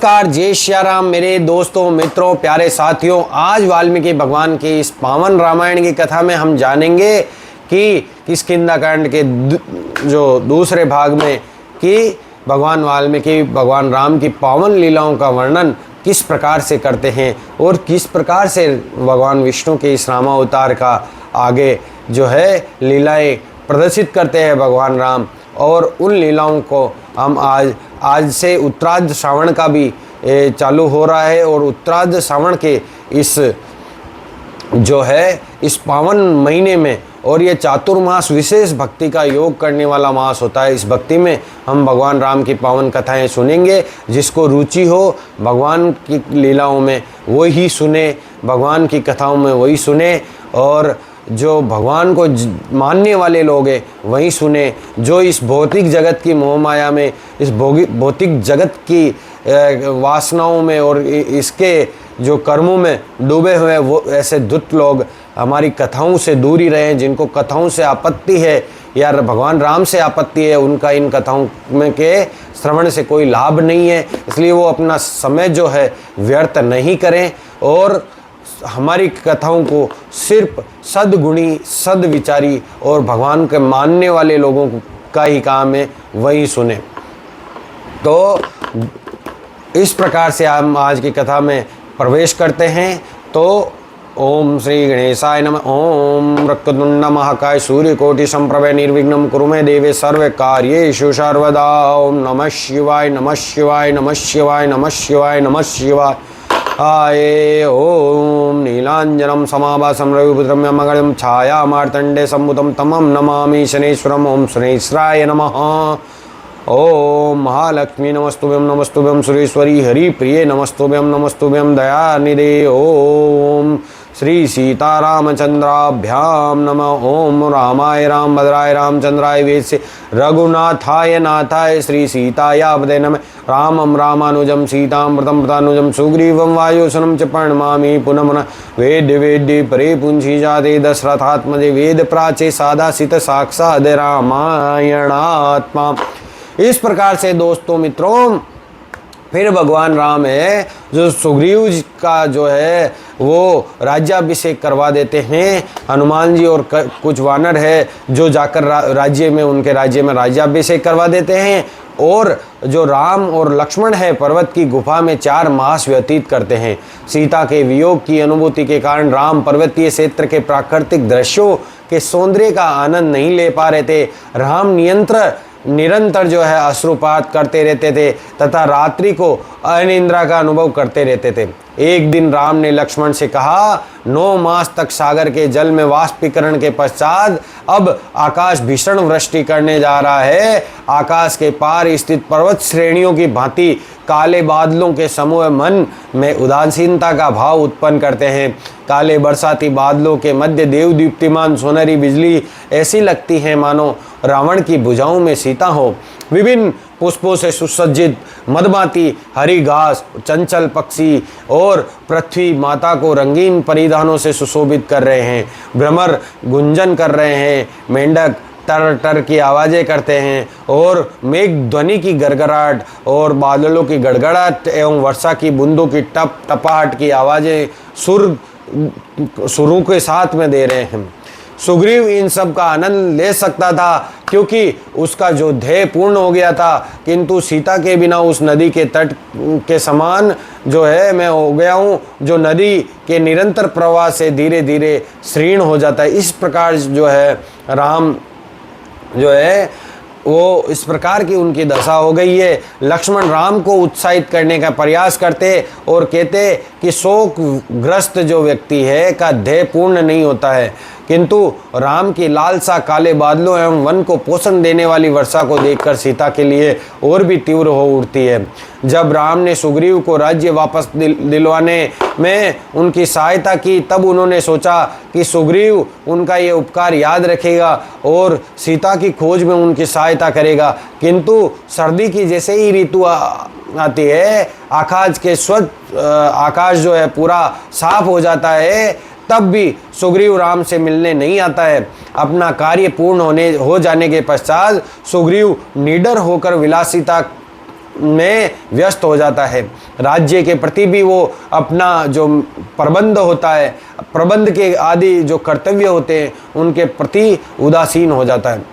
नमस्कार, जय श्री राम मेरे दोस्तों, मित्रों, प्यारे साथियों। आज वाल्मीकि भगवान की इस पावन रामायण की कथा में हम जानेंगे कि किष्किंधा कांड के जो दूसरे भाग में कि भगवान वाल्मीकि भगवान राम की पावन लीलाओं का वर्णन किस प्रकार से करते हैं और किस प्रकार से भगवान विष्णु के इस रामावतार का आगे जो है लीलाएं प्रदर्शित करते हैं भगवान राम। और उन लीलाओं को हम आज से उत्तरार्ध श्रावण का भी चालू हो रहा है और उत्तरार्ध श्रावण के इस जो है इस पावन महीने में, और ये चातुर्मास विशेष भक्ति का योग करने वाला मास होता है। इस भक्ति में हम भगवान राम की पावन कथाएं सुनेंगे। जिसको रुचि हो भगवान की लीलाओं में वही सुने, भगवान की कथाओं में वही सुने, और जो भगवान को मानने वाले लोग हैं वही सुने। जो इस भौतिक जगत की मोहमाया में, इस भौतिक जगत की वासनाओं में और इसके जो कर्मों में डूबे हुए वो ऐसे दुष्ट लोग हमारी कथाओं से दूर ही रहें। जिनको कथाओं से आपत्ति है या भगवान राम से आपत्ति है, उनका इन कथाओं में के श्रवण से कोई लाभ नहीं है। इसलिए वो अपना समय जो है व्यर्थ नहीं करें और हमारी कथाओं को सिर्फ सद्गुणी, सद्विचारी और भगवान के मानने वाले लोगों का ही काम है, वही सुने। तो इस प्रकार से हम आज की कथा में प्रवेश करते हैं। तो ओम श्री गणेशाय नमः। ओम वक्रतुंड महाकाय सूर्यकोटि संप्रभ निर्विघ्नं कुरु मे देवे सर्व कार्येषु सर्वदा। ओम नमः शिवाय, नमः शिवाय, नमः शिवाय, नमः शिवाय, नमः शिवाय। आये ओम नीलांजनम समाभासं रविपुत्रं यमगणं छाया मार्तंडे सम्मुतं तमं नमामि शनेश्वरम्। ओम शनेश्वराय नमः। ओम महालक्ष्मी नमस्तुभ्यं, नमस्तुभ्यं सुरेश्वरी हरिप्रिये नमस्तुभ्यं, नमस्तुभ्यं दयानिधे। ओम श्री सीतारामचंद्राभ्याम नमः। ओम रामाय रामभद्राय रामचंद्राय वेदसे रघुनाथाय नाथाय श्री सीतायापदे नमः। रामं रामानुजं सीतामृतं प्रतानुजं सुग्रीवं वायुसुनं च प्रणमामि पुनः पुनः। वेद्य वेद्य परे पुंसी जाते दशरथात्मजे वेद प्राचे सादासित साक्षाद रामायणात्मा। इस प्रकार से दोस्तों, मित्रों, फिर भगवान राम है जो सुग्रीव जी का जो है वो राज्याभिषेक करवा देते हैं। हनुमान जी और कुछ वानर है जो जाकर राज्य में, उनके राज्य में राज्याभिषेक करवा देते हैं। और जो राम और लक्ष्मण है पर्वत की गुफा में 4 मास व्यतीत करते हैं। सीता के वियोग की अनुभूति के कारण राम पर्वतीय क्षेत्र के प्राकृतिक दृश्यों के सौंदर्य का आनंद नहीं ले पा रहे थे। राम निरंतर जो है अश्रुपात करते रहते थे तथा रात्रि को अनिद्रा का अनुभव करते रहते थे। एक दिन राम ने लक्ष्मण से कहा, 9 मास तक सागर के जल में वाष्पीकरण के पश्चात अब आकाश भीषण वृष्टि करने जा रहा है। आकाश के पार स्थित पर्वत श्रेणियों की भांति काले बादलों के समूह मन में उदासीनता का भाव उत्पन्न करते हैं। काले बरसाती बादलों के मध्य देव दीप्तिमान सोनहरी बिजली ऐसी लगती है मानो रावण की भुजाओं में सीता हो। विभिन्न पुष्पों से सुसज्जित मधुमाती हरी घास, चंचल पक्षी और पृथ्वी माता को रंगीन परिधानों से सुशोभित कर रहे हैं। भ्रमर गुंजन कर रहे हैं, मेंढक टर टर की आवाज़ें करते हैं और मेघ ध्वनि की गड़गड़ाहट और बादलों की गड़गड़ाहट एवं वर्षा की बूंदों की टप टपाहट की आवाज़ें सुरों के साथ में दे रहे हैं। सुग्रीव इन सब का आनंद ले सकता था क्योंकि उसका जो ध्येय पूर्ण हो गया था, किंतु सीता के बिना उस नदी के तट के समान जो है मैं हो गया हूँ, जो नदी के निरंतर प्रवाह से धीरे धीरे क्षीण हो जाता है। इस प्रकार जो है राम जो है वो इस प्रकार की उनकी दशा हो गई है। लक्ष्मण राम को उत्साहित करने का प्रयास करते और कहते कि शोकग्रस्त जो व्यक्ति है का ध्येय पूर्ण नहीं होता है, किंतु राम की लालसा काले बादलों एवं वन को पोषण देने वाली वर्षा को देखकर सीता के लिए और भी तीव्र हो उठती है। जब राम ने सुग्रीव को राज्य वापस दिलवाने में उनकी सहायता की, तब उन्होंने सोचा कि सुग्रीव उनका ये उपकार याद रखेगा और सीता की खोज में उनकी सहायता करेगा। किंतु सर्दी की जैसे ही ऋतु आती है, आकाश जो है पूरा साफ हो जाता है, तब भी सुग्रीव राम से मिलने नहीं आता है। अपना कार्य पूर्ण हो जाने के पश्चात सुग्रीव निडर होकर विलासिता में व्यस्त हो जाता है। राज्य के प्रति भी वो अपना जो प्रबंध होता है, प्रबंध के आदि जो कर्तव्य होते हैं उनके प्रति उदासीन हो जाता है।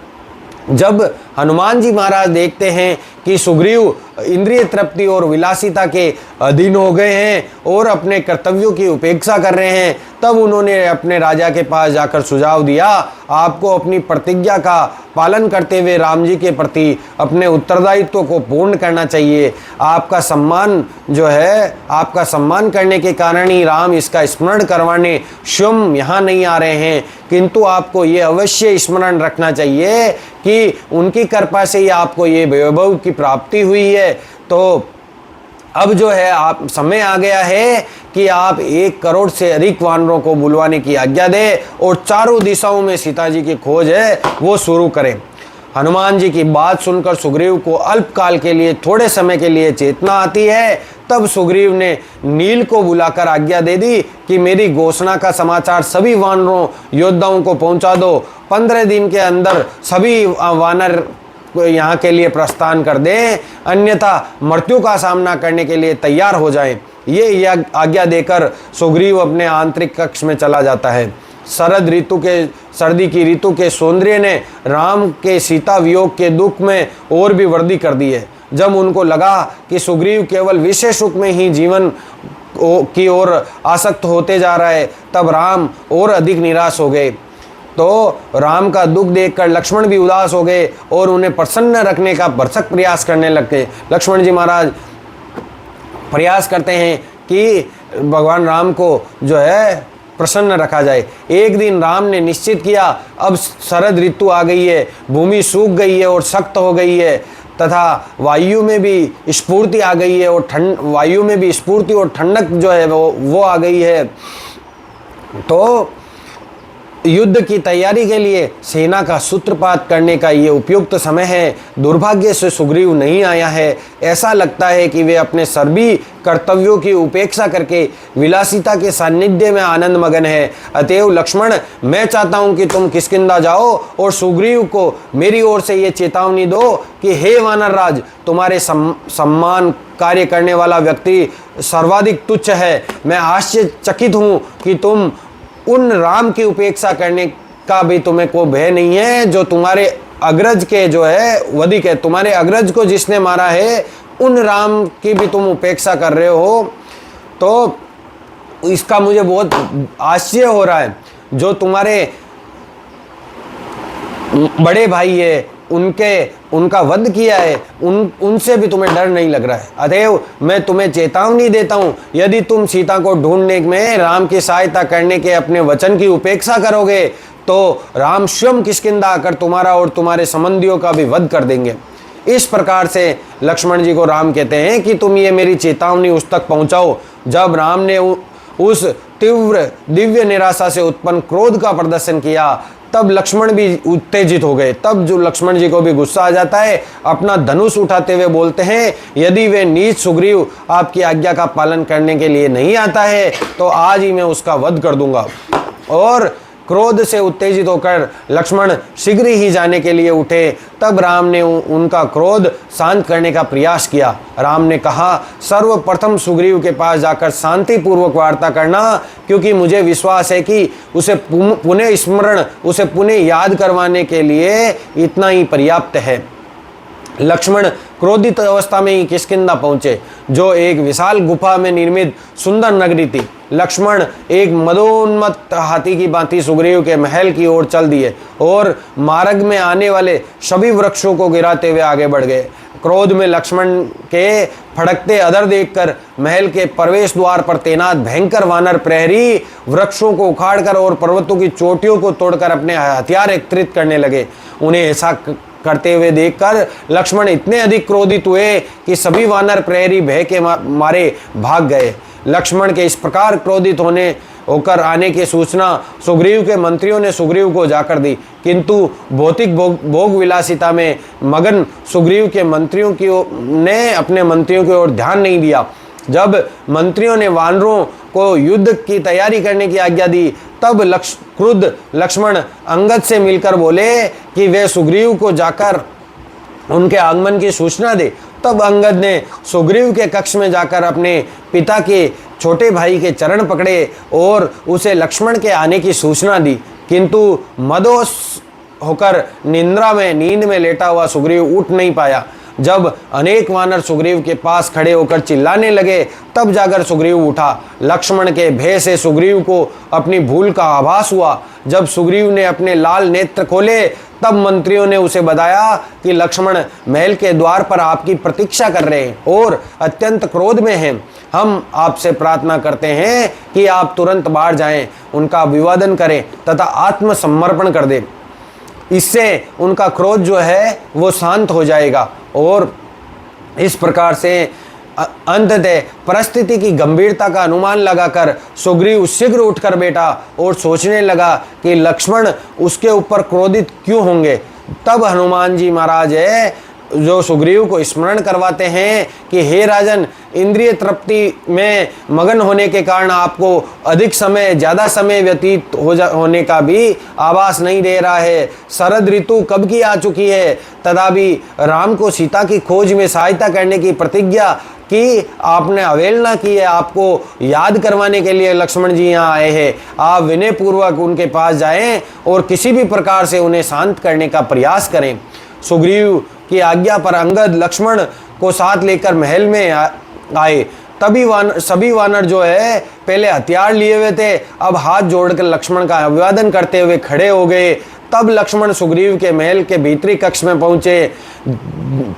जब हनुमान जी महाराज देखते हैं कि सुग्रीव इंद्रिय तृप्ति और विलासिता के अधीन हो गए हैं और अपने कर्तव्यों की उपेक्षा कर रहे हैं, तब उन्होंने अपने राजा के पास जाकर सुझाव दिया, आपको अपनी प्रतिज्ञा का पालन करते हुए राम जी के प्रति अपने उत्तरदायित्व को पूर्ण करना चाहिए। आपका सम्मान जो है, आपका सम्मान करने के कारण ही राम इसका स्मरण करवाने स्वयं यहाँ नहीं आ रहे हैं, किंतु आपको ये अवश्य स्मरण रखना चाहिए कि उनकी कृपा से ही आपको ये वैभव की प्राप्ति हुई है। तो अब जो है आप समय आ गया है कि आप 1 करोड़ से अधिक वानरों को बुलवाने की आज्ञा दें और चारों दिशाओं में सीता जी की खोज है वो शुरू करें। हनुमान जी की बात सुनकर सुग्रीव को अल्पकाल के लिए, थोड़े समय के लिए चेतना आती है। तब सुग्रीव ने नील को बुलाकर आज्ञा दे दी कि मेरी घोषणा का समाचार सभी वानरों योद्धाओं को पहुंचा दो। 15 दिन के अंदर सभी वानर यहाँ के लिए प्रस्थान कर दें, अन्यथा मृत्यु का सामना करने के लिए तैयार हो जाएं। ये आज्ञा देकर सुग्रीव अपने आंतरिक कक्ष में चला जाता है। सर्दी की ऋतु के सौंदर्य ने राम के सीता वियोग के दुख में और भी वृद्धि कर दी है। जब उनको लगा कि सुग्रीव केवल विषय सुख में ही जीवन की ओर आसक्त होते जा रहा है, तब राम और अधिक निराश हो गए। तो राम का दुख देखकर लक्ष्मण भी उदास हो गए और उन्हें प्रसन्न रखने का भरसक प्रयास करने लग गए। लक्ष्मण जी महाराज प्रयास करते हैं कि भगवान राम को जो है प्रसन्न रखा जाए। एक दिन राम ने निश्चित किया, अब शरद ऋतु आ गई है, भूमि सूख गई है और सख्त हो गई है तथा वायु में भी स्फूर्ति आ गई है और वायु में भी स्फूर्ति और ठंडक जो है वो आ गई है। तो युद्ध की तैयारी के लिए सेना का सूत्रपात करने का ये उपयुक्त समय है। दुर्भाग्य से सुग्रीव नहीं आया है। ऐसा लगता है कि वे अपने सभी कर्तव्यों की उपेक्षा करके विलासिता के सानिध्य में आनंद मगन है। अतएव लक्ष्मण, मैं चाहता हूं कि तुम किष्किंधा जाओ और सुग्रीव को मेरी ओर से ये चेतावनी दो कि हे वानर राज, तुम्हारे सम्मान कार्य करने वाला व्यक्ति सर्वाधिक तुच्छ है। मैं आश्चर्यचकित हूँ कि तुम उन राम की उपेक्षा करने का भी तुम्हें को भय नहीं है जो तुम्हारे अग्रज के जो है वधिक है। तुम्हारे अग्रज को जिसने मारा है उन राम की भी तुम उपेक्षा कर रहे हो। तो इसका मुझे बहुत आश्चर्य हो रहा है। जो तुम्हारे बड़े भाई है उनका वध किया है, उनसे भी तुम्हें डर नहीं लग रहा है। अतएव मैं तुम्हें चेतावनी देता हूं, यदि तुम सीता को ढूंढने में राम की सहायता करने के अपने वचन की उपेक्षा करोगे तो राम स्वयं किष्किंधा आकर तुम्हारा और तुम्हारे संबंधियों का भी वध कर देंगे। इस प्रकार से लक्ष्मण जी को राम कहते हैं कि तुम ये मेरी चेतावनी उस तक पहुंचाओ। जब राम ने उस तीव्र दिव्य निराशा से उत्पन्न क्रोध का प्रदर्शन किया, तब लक्ष्मण भी उत्तेजित हो गए। तब जो लक्ष्मण जी को भी गुस्सा आ जाता है, अपना धनुष उठाते हुए बोलते हैं, यदि वे नीच सुग्रीव आपकी आज्ञा का पालन करने के लिए नहीं आता है तो आज ही मैं उसका वध कर दूंगा। और क्रोध से उत्तेजित होकर लक्ष्मण शीघ्र ही जाने के लिए उठे। तब राम ने उनका क्रोध शांत करने का प्रयास किया। राम ने कहा, सर्वप्रथम सुग्रीव के पास जाकर शांतिपूर्वक वार्ता करना, क्योंकि मुझे विश्वास है कि उसे पुनः याद करवाने के लिए इतना ही पर्याप्त है। लक्ष्मण क्रोधित अवस्था में ही किष्किंधा पहुंचे, जो एक विशाल गुफा में निर्मित सुंदर नगरी थी। लक्ष्मण एक मदोन्मत्त हाथी की भांति सुग्रीव के महल की ओर चल दिए और मार्ग में आने वाले सभी वृक्षों को गिराते हुए आगे बढ़ गए। क्रोध में लक्ष्मण के फड़कते अधर देखकर महल के प्रवेश द्वार पर तैनात भयंकर वानर प्रहरी वृक्षों को उखाड़कर और पर्वतों की चोटियों को तोड़कर अपने हथियार एकत्रित करने लगे। उन्हें ऐसा करते हुए देखकर लक्ष्मण इतने अधिक क्रोधित हुए कि सभी वानर प्रहरी भय के मारे भाग गए। लक्ष्मण के इस प्रकार क्रोधित होकर आने की सूचना सुग्रीव के मंत्रियों ने सुग्रीव को जाकर दी, किंतु भौतिक भोग विलासिता में मगन सुग्रीव के मंत्रियों ने अपने मंत्रियों की ओर ध्यान नहीं दिया। जब मंत्रियों ने वानरों को युद्ध की तैयारी करने की आज्ञा दी, तब क्रुद्ध लक्ष्मण अंगद से मिलकर बोले कि वे सुग्रीव को जाकर उनके आगमन की सूचना दे। तब अंगद ने सुग्रीव के कक्ष में जाकर अपने पिता के छोटे भाई के चरण पकड़े और उसे लक्ष्मण के आने की सूचना दी, किंतु मदोस होकर नींद में लेटा हुआ सुग्रीव उठ नहीं पाया। जब अनेक वानर सुग्रीव के पास खड़े होकर चिल्लाने लगे, तब जाकर सुग्रीव उठा। लक्ष्मण के भय से सुग्रीव को अपनी भूल का आभास हुआ। जब सुग्रीव ने अपने लाल नेत्र खोले, तब मंत्रियों ने उसे बताया कि लक्ष्मण महल के द्वार पर आपकी प्रतीक्षा कर रहे हैं और अत्यंत क्रोध में हैं। हम आपसे प्रार्थना करते हैं कि आप तुरंत बाहर जाएं, उनका अभिवादन करें तथा आत्मसमर्पण कर दें। इससे उनका क्रोध जो है वो शांत हो जाएगा। और इस प्रकार से अंततः परिस्थिति की गंभीरता का अनुमान लगाकर सुग्रीव शीघ्र उठकर बैठा और सोचने लगा कि लक्ष्मण उसके ऊपर क्रोधित क्यों होंगे। तब हनुमान जी महाराज है जो सुग्रीव को स्मरण करवाते हैं कि हे राजन, इंद्रिय तृप्ति में मगन होने के कारण आपको अधिक समय ज़्यादा समय व्यतीत होने का भी आभास नहीं दे रहा है। शरद ऋतु कब की आ चुकी है, तथापि राम को सीता की खोज में सहायता करने की प्रतिज्ञा कि आपने अवहेलना की है। आपको याद करवाने के लिए लक्ष्मण जी यहाँ आए हैं। आप विनय पूर्वक उनके पास जाएं और किसी भी प्रकार से उन्हें शांत करने का प्रयास करें। सुग्रीव की आज्ञा पर अंगद लक्ष्मण को साथ लेकर महल में आए। तभी सभी वानर जो है पहले हथियार लिए हुए थे, अब हाथ जोड़कर लक्ष्मण का अभिवादन करते हुए खड़े हो गए। तब लक्ष्मण सुग्रीव के महल के भीतरी कक्ष में पहुंचे।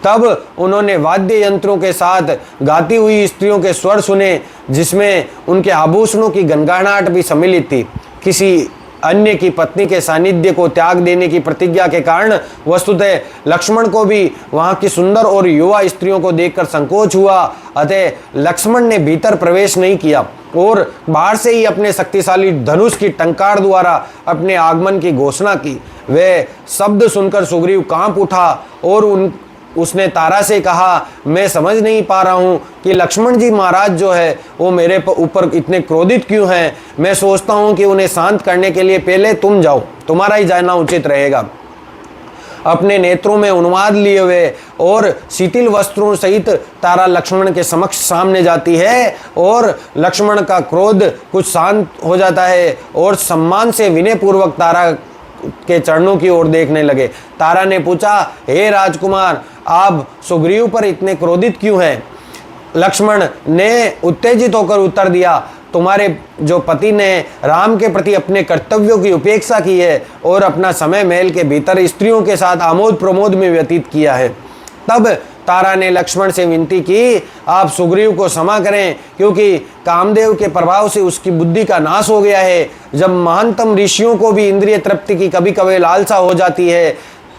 तब उन्होंने वाद्य यंत्रों के साथ गाती हुई स्त्रियों के स्वर सुने, जिसमें उनके आभूषणों की गनगनाहट भी सम्मिलित थी। किसी अन्य की पत्नी के सानिध्य को त्याग देने की प्रतिज्ञा के कारण वस्तुतः लक्ष्मण को भी वहां की सुंदर और युवा स्त्रियों को देखकर संकोच हुआ। अतः लक्ष्मण ने भीतर प्रवेश नहीं किया और बाहर से ही अपने शक्तिशाली धनुष की टंकार द्वारा अपने आगमन की घोषणा की। वह शब्द सुनकर सुग्रीव कांप उठा और उसने तारा से कहा, मैं समझ नहीं पा रहा हूँ कि लक्ष्मण जी महाराज जो है वो मेरे ऊपर इतने क्रोधित क्यों हैं। मैं सोचता हूँ कि उन्हें शांत करने के लिए पहले तुम जाओ, तुम्हारा ही जाना उचित रहेगा। अपने नेत्रों में उन्माद लिए हुए और शिथिल वस्त्रों सहित तारा लक्ष्मण के समक्ष सामने जाती है और लक्ष्मण का क्रोध कुछ शांत हो जाता है और सम्मान से विनय पूर्वक तारा के चरणों की ओर देखने लगे। तारा ने पूछा, हे राजकुमार, आप सुग्रीव पर इतने क्रोधित क्यों हैं? लक्ष्मण ने उत्तेजित होकर उत्तर दिया, तुम्हारे जो पति ने राम के प्रति अपने कर्तव्यों की उपेक्षा की है और अपना समय महल के भीतर स्त्रियों के साथ आमोद प्रमोद में व्यतीत किया है। तब तारा ने लक्ष्मण से विनती की, आप सुग्रीव को क्षमा करें, क्योंकि कामदेव के प्रभाव से उसकी बुद्धि का नाश हो गया है। जब महानतम ऋषियों को भी इंद्रिय तृप्ति की कभी कभी लालसा हो जाती है,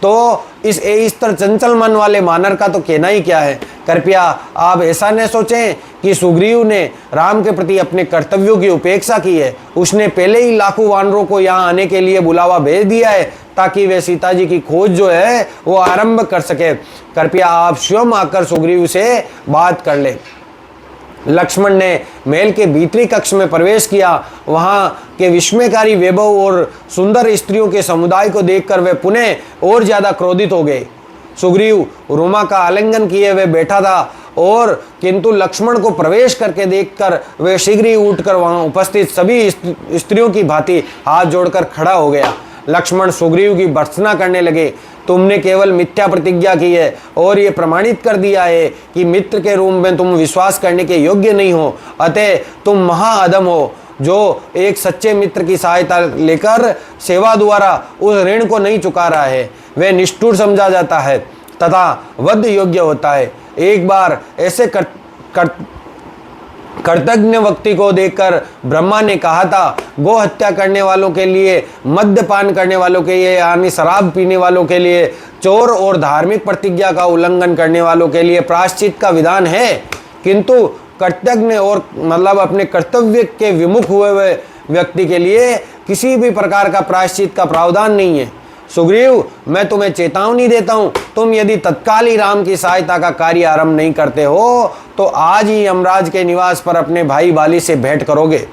तो इस तरह चंचल मन वाले वानर का तो कहना ही क्या है। कृपया आप ऐसा न सोचें कि सुग्रीव ने राम के प्रति अपने कर्तव्यों की उपेक्षा की है। उसने पहले ही लाखों वानरों को यहाँ आने के लिए बुलावा भेज दिया है ताकि वे सीता जी की खोज जो है वो आरंभ कर सके। कृपया आप स्वयं आकर सुग्रीव से बात कर लें। लक्ष्मण ने महल के भीतरी कक्ष में प्रवेश किया। वहां के विस्मयकारी वैभव और सुंदर स्त्रियों के समुदाय को देखकर वे पुनः और ज्यादा क्रोधित हो गए। सुग्रीव रोमा का आलिंगन किए हुए बैठा था और किंतु लक्ष्मण को प्रवेश करके देखकर वे शीघ्र ही उठकर वहां उपस्थित सभी स्त्रियों की भांति हाथ जोड़कर खड़ा हो गया। लक्ष्मण सुग्रीव की भर्त्सना करने लगे, तुमने केवल मिथ्या प्रतिज्ञा की है और ये प्रमाणित कर दिया है कि मित्र के रूप में तुम विश्वास करने के योग्य नहीं हो। अतः तुम महाअधम हो जो एक सच्चे मित्र की सहायता लेकर सेवा द्वारा उस ऋण को नहीं चुका रहा है। वह निष्ठुर समझा जाता है तथा वध योग्य होता है। एक बार ऐसे कृतज्ञ व्यक्ति को देखकर ब्रह्मा ने कहा था, गो हत्या करने वालों के लिए, मद्यपान करने वालों के लिए यानी शराब पीने वालों के लिए, चोर और धार्मिक प्रतिज्ञा का उल्लंघन करने वालों के लिए प्रायश्चित का विधान है, किंतु कृतज्ञ और मतलब अपने कर्तव्य के विमुख हुए व्यक्ति के लिए किसी भी प्रकार का प्रायश्चित का प्रावधान नहीं है। सुग्रीव, मैं तुम्हें चेतावनी देता हूं, तुम यदि तत्काल ही राम की सहायता का कार्य आरंभ नहीं करते हो तो आज ही यमराज के निवास पर अपने भाई बाली से भेंट करोगे।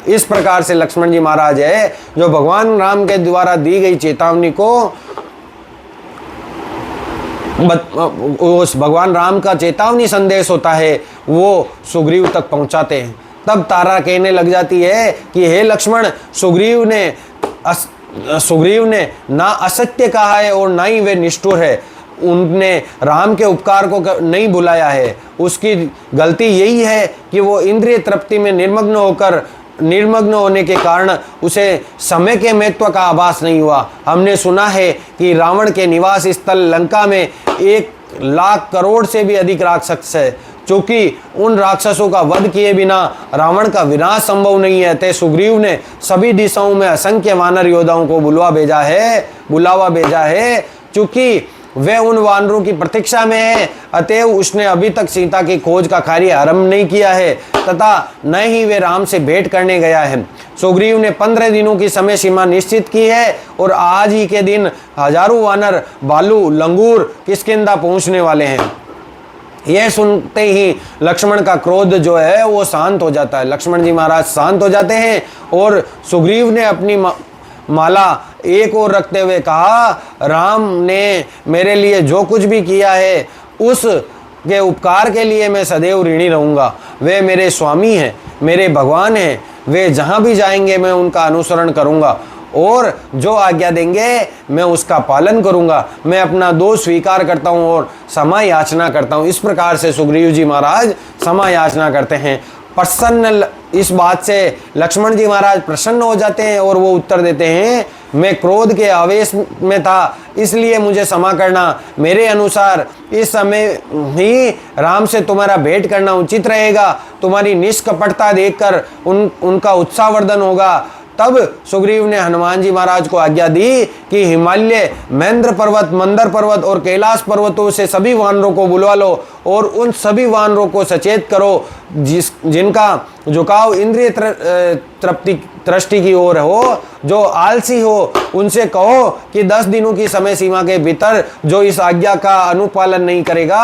इस प्रकार से लक्ष्मण जी महाराज है जो भगवान राम के द्वारा दी गई चेतावनी को उस भगवान राम का चेतावनी संदेश होता है वो सुग्रीव तक पहुंचाते हैं। तब तारा कहने लग जाती है कि हे लक्ष्मण, सुग्रीव ने ना असत्य कहा है और ना ही वे निष्ठुर है। उनने राम के उपकार को नहीं भुलाया है। उसकी गलती यही है कि वो इंद्रिय तृप्ति में निर्मग्न होने के कारण उसे समय के महत्व का आभास नहीं हुआ। हमने सुना है कि रावण के निवास स्थल लंका में 1,00,000 करोड़ से भी अधिक राक्षस है। चूंकि उन राक्षसों का वध किए बिना रावण का विनाश संभव नहीं है, अतः सुग्रीव ने सभी दिशाओं में असंख्य वानर योद्धाओं को बुलावा भेजा है। चूंकि वे उन वानरों की प्रतीक्षा में है, अतएव उसने अभी तक सीता की खोज का कार्य आरंभ नहीं किया है तथा न ही वे राम से भेंट करने गया है। सुग्रीव ने 15 दिनों की समय सीमा निश्चित की है और आज ही के दिन हजारों वानर, भालू, लंगूर किष्किंधा पहुंचने वाले हैं। यह सुनते ही लक्ष्मण का क्रोध जो है वो शांत हो जाता है। लक्ष्मण जी महाराज शांत हो जाते हैं और सुग्रीव ने अपनी माला एक ओर रखते हुए कहा, राम ने मेरे लिए जो कुछ भी किया है उस के उपकार के लिए मैं सदैव ऋणी रहूँगा। वे मेरे स्वामी हैं, मेरे भगवान हैं। वे जहाँ भी जाएंगे मैं उनका अनुसरण करूँगा और जो आज्ञा देंगे मैं उसका पालन करूँगा। मैं अपना दोष स्वीकार करता हूँ और क्षमा याचना करता हूँ। इस प्रकार से सुग्रीव जी महाराज क्षमा याचना करते हैं। प्रसन्न इस बात से लक्ष्मण जी महाराज प्रसन्न हो जाते हैं और वो उत्तर देते हैं, मैं क्रोध के आवेश में था, इसलिए मुझे क्षमा करना। मेरे अनुसार इस समय ही राम से तुम्हारा भेंट करना उचित रहेगा। तुम्हारी निष्कपटता देखकर उनका उत्साहवर्धन होगा। तब सुग्रीव ने हनुमान जी महाराज को आज्ञा दी कि हिमालय, महेंद्र पर्वत, मंदर पर्वत और कैलाश पर्वतों से सभी वानरों को बुलवा लो और उन सभी वानरों को सचेत करो जिनका झुकाव इंद्रिय दृष्टि की ओर हो, जो आलसी हो। उनसे कहो कि 10 दिनों की समय सीमा के भीतर जो इस आज्ञा का अनुपालन नहीं करेगा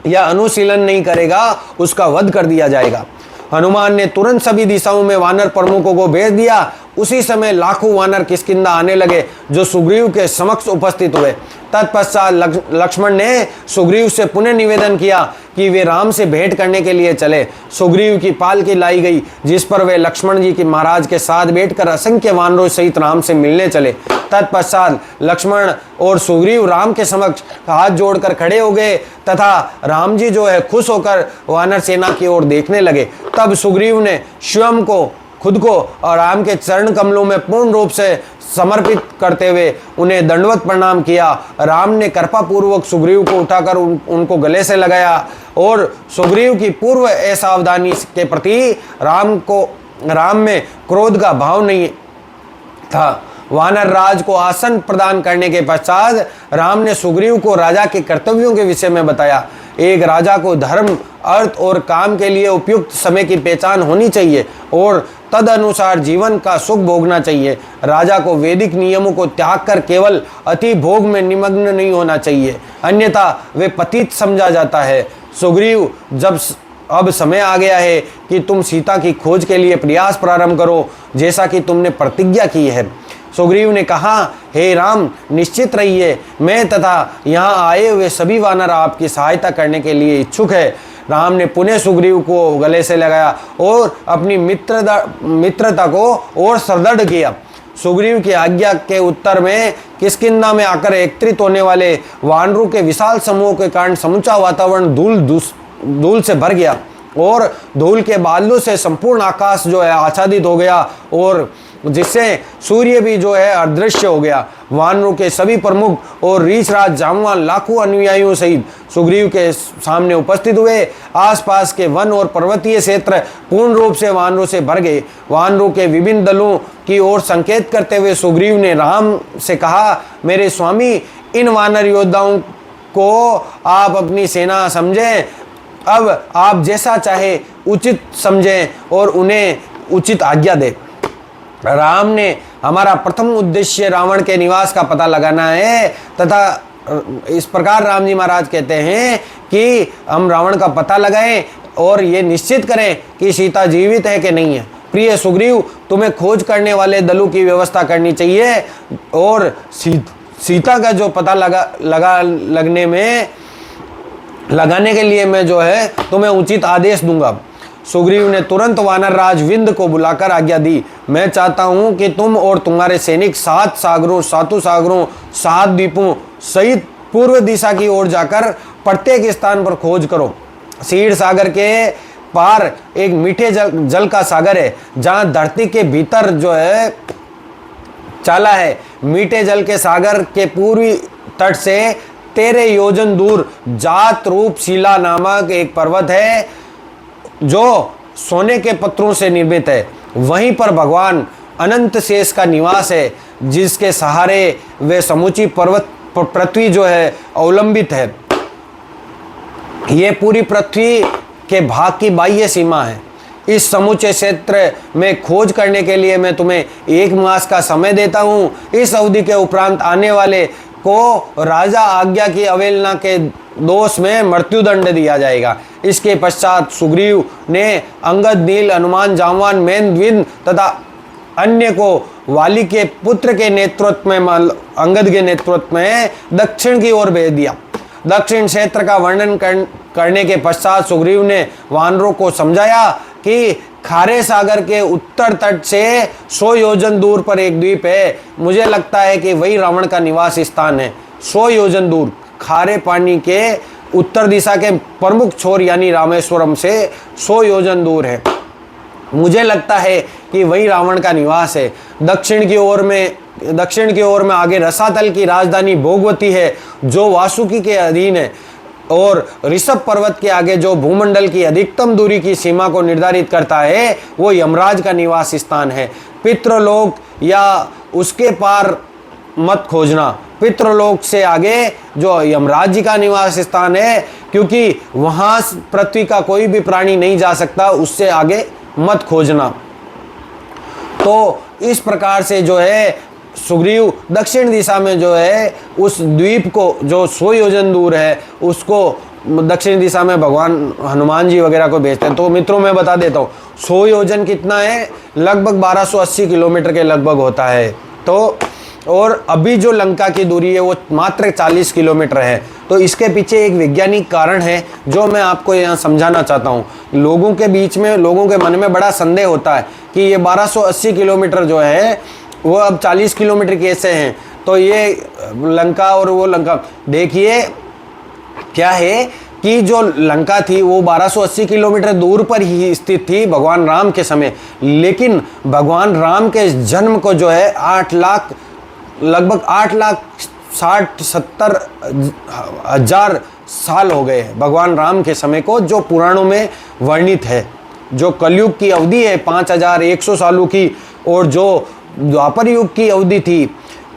या अनुशीलन नहीं करेगा उसका वध कर दिया जाएगा। हनुमान ने तुरंत सभी दिशाओं में वानर प्रमुखों को भेज दिया। उसी समय लाखों वानर किष्किंधा आने लगे जो सुग्रीव के समक्ष उपस्थित हुए। तत्पश्चात लक्ष्मण ने सुग्रीव से पुनः निवेदन किया कि वे राम से भेंट करने के लिए चले। सुग्रीव की पालकी लाई गई जिस पर वे लक्ष्मण जी के महाराज के साथ बैठकर असंख्य वानरों सहित राम से मिलने चले। तत्पश्चात लक्ष्मण और सुग्रीव राम के समक्ष हाथ जोड़कर खड़े हो गए तथा राम जी जो है खुश होकर वानर सेना की ओर देखने लगे। तब सुग्रीव ने स्वयं को, खुद को और राम के चरण कमलों में पूर्ण रूप से समर्पित करते हुए उन्हें दंडवत प्रणाम किया। राम ने कृपा पूर्वक सुग्रीव को उठाकर उनको गले से लगाया और सुग्रीव की पूर्व असावधानी के प्रति राम में क्रोध का भाव नहीं था। वानर राज को आसन प्रदान करने के पश्चात राम ने सुग्रीव को राजा के कर्तव्यों के विषय में बताया। एक राजा को धर्म, अर्थ और काम के लिए उपयुक्त समय की पहचान होनी चाहिए और तद अनुसार जीवन का सुख भोगना चाहिए। राजा को वैदिक नियमों को त्याग कर केवल अति भोग में निमग्न नहीं होना चाहिए, अन्यथा वे पतित समझा जाता है। सुग्रीव, जब अब समय आ गया है कि तुम सीता की खोज के लिए प्रयास प्रारंभ करो जैसा कि तुमने प्रतिज्ञा की है। सुग्रीव ने कहा, हे राम, निश्चित रहिए, मैं तथा यहाँ आए हुए सभी वानर आपकी सहायता करने के लिए इच्छुक है। राम ने पुनः सुग्रीव को गले से लगाया और अपनी मित्रता को और सुदृढ़ किया। सुग्रीव की आज्ञा के उत्तर में किष्किंधा में आकर एकत्रित होने वाले वानरों के विशाल समूह के कारण समूचा वातावरण धूल से भर गया और धूल के बादलों से संपूर्ण आकाश जो है आच्छादित हो गया और जिससे सूर्य भी जो है अदृश्य हो गया। वानरों के सभी प्रमुख और रीछराज जामवान लाखों अनुयायियों सहित सुग्रीव के सामने उपस्थित हुए। आसपास के वन और पर्वतीय क्षेत्र पूर्ण रूप से वानरों से भर गए। वानरों के विभिन्न दलों की ओर संकेत करते हुए सुग्रीव ने राम से कहा, मेरे स्वामी, इन वानर योद्धाओं को आप अपनी सेना समझें। अब आप जैसा चाहे उचित समझें और उन्हें उचित आज्ञा दें। राम ने हमारा प्रथम उद्देश्य रावण के निवास का पता लगाना है तथा इस प्रकार राम जी महाराज कहते हैं कि हम रावण का पता लगाएं और ये निश्चित करें कि सीता जीवित है कि नहीं है। प्रिय सुग्रीव, तुम्हें खोज करने वाले दलों की व्यवस्था करनी चाहिए और सीता का जो पता लगाने के लिए मैं जो है तुम्हें उचित आदेश दूंगा। सुग्रीव ने तुरंत वानर राज विंद को बुलाकर आज्ञा दी। मैं चाहता हूं कि तुम और तुम्हारे सैनिक 7 सागरों, 7 द्वीपों सहित पूर्व दिशा की ओर जाकर प्रत्येक स्थान पर खोज करो। क्षीर सागर के पार एक मीठे जल का सागर है, जहां धरती के भीतर जो है चाला है। मीठे जल के सागर के पूर्वी तट से 13 योजन दूर जात रूप शिला नामक एक पर्वत है, जो सोने के पत्थरों से निर्मित है। वहीं पर भगवान अनंत शेष का निवास है, जिसके सहारे वे समूची पर्वत पृथ्वी जो है अवलंबित है। ये पूरी पृथ्वी के भाग की बाह्य सीमा है। इस समूचे क्षेत्र में खोज करने के लिए मैं तुम्हें 1 मास का समय देता हूँ। इस अवधि के उपरांत आने वाले को राजा आज्ञा की अवहेलना के दोष में मृत्युदंड दिया जाएगा। इसके पश्चात सुग्रीव ने अंगद, नील, हनुमान, जामवान, मेन, द्विंद तथा अन्य को वाली के पुत्र के नेतृत्व में, अंगद के नेतृत्व में दक्षिण की ओर भेज दिया। दक्षिण क्षेत्र का वर्णन करने के पश्चात सुग्रीव ने वानरों को समझाया कि खारे सागर के उत्तर तट से 100 योजन दूर पर एक द्वीप है। मुझे लगता है कि वही रावण का निवास स्थान है। 100 योजन दूर खारे पानी के उत्तर दिशा के प्रमुख छोर यानी रामेश्वरम से 100 योजन दूर है। मुझे लगता है कि वही रावण का निवास है। दक्षिण की ओर में आगे रसातल की राजधानी भोगवती है, जो वासुकी के अधीन है, और ऋषभ पर्वत के आगे जो भूमंडल की अधिकतम दूरी की सीमा को निर्धारित करता है, वो यमराज का निवास स्थान है। पितृलोक या उसके पार मत खोजना। पितृलोक से आगे जो यमराज जी का निवास स्थान है, क्योंकि वहां पृथ्वी का कोई भी प्राणी नहीं जा सकता, उससे आगे मत खोजना। तो इस प्रकार से जो है सुग्रीव दक्षिण दिशा में जो है उस द्वीप को जो 100 योजन दूर है, उसको दक्षिण दिशा में भगवान हनुमान जी वगैरह को भेजते हैं। तो मित्रों मैं बता देता हूँ 100 योजन कितना है, लगभग 1280 किलोमीटर के लगभग होता है। तो और अभी जो लंका की दूरी है वो मात्र 40 किलोमीटर है। तो इसके पीछे एक वैज्ञानिक कारण है जो मैं आपको यहाँ समझाना चाहता हूँ। लोगों के मन में बड़ा संदेह होता है कि ये 1280 किलोमीटर जो है वो अब 40 किलोमीटर कैसे हैं। तो ये लंका और वो लंका, देखिए क्या है कि जो लंका थी वो 1280 किलोमीटर दूर पर ही स्थित थी भगवान राम के समय, लेकिन भगवान राम के जन्म को जो है लगभग 8,60,70 हजार साल हो गए हैं भगवान राम के समय को, जो पुराणों में वर्णित है। जो कलयुग की अवधि है 5100 सालों की, और जो द्वापर युग की अवधि थी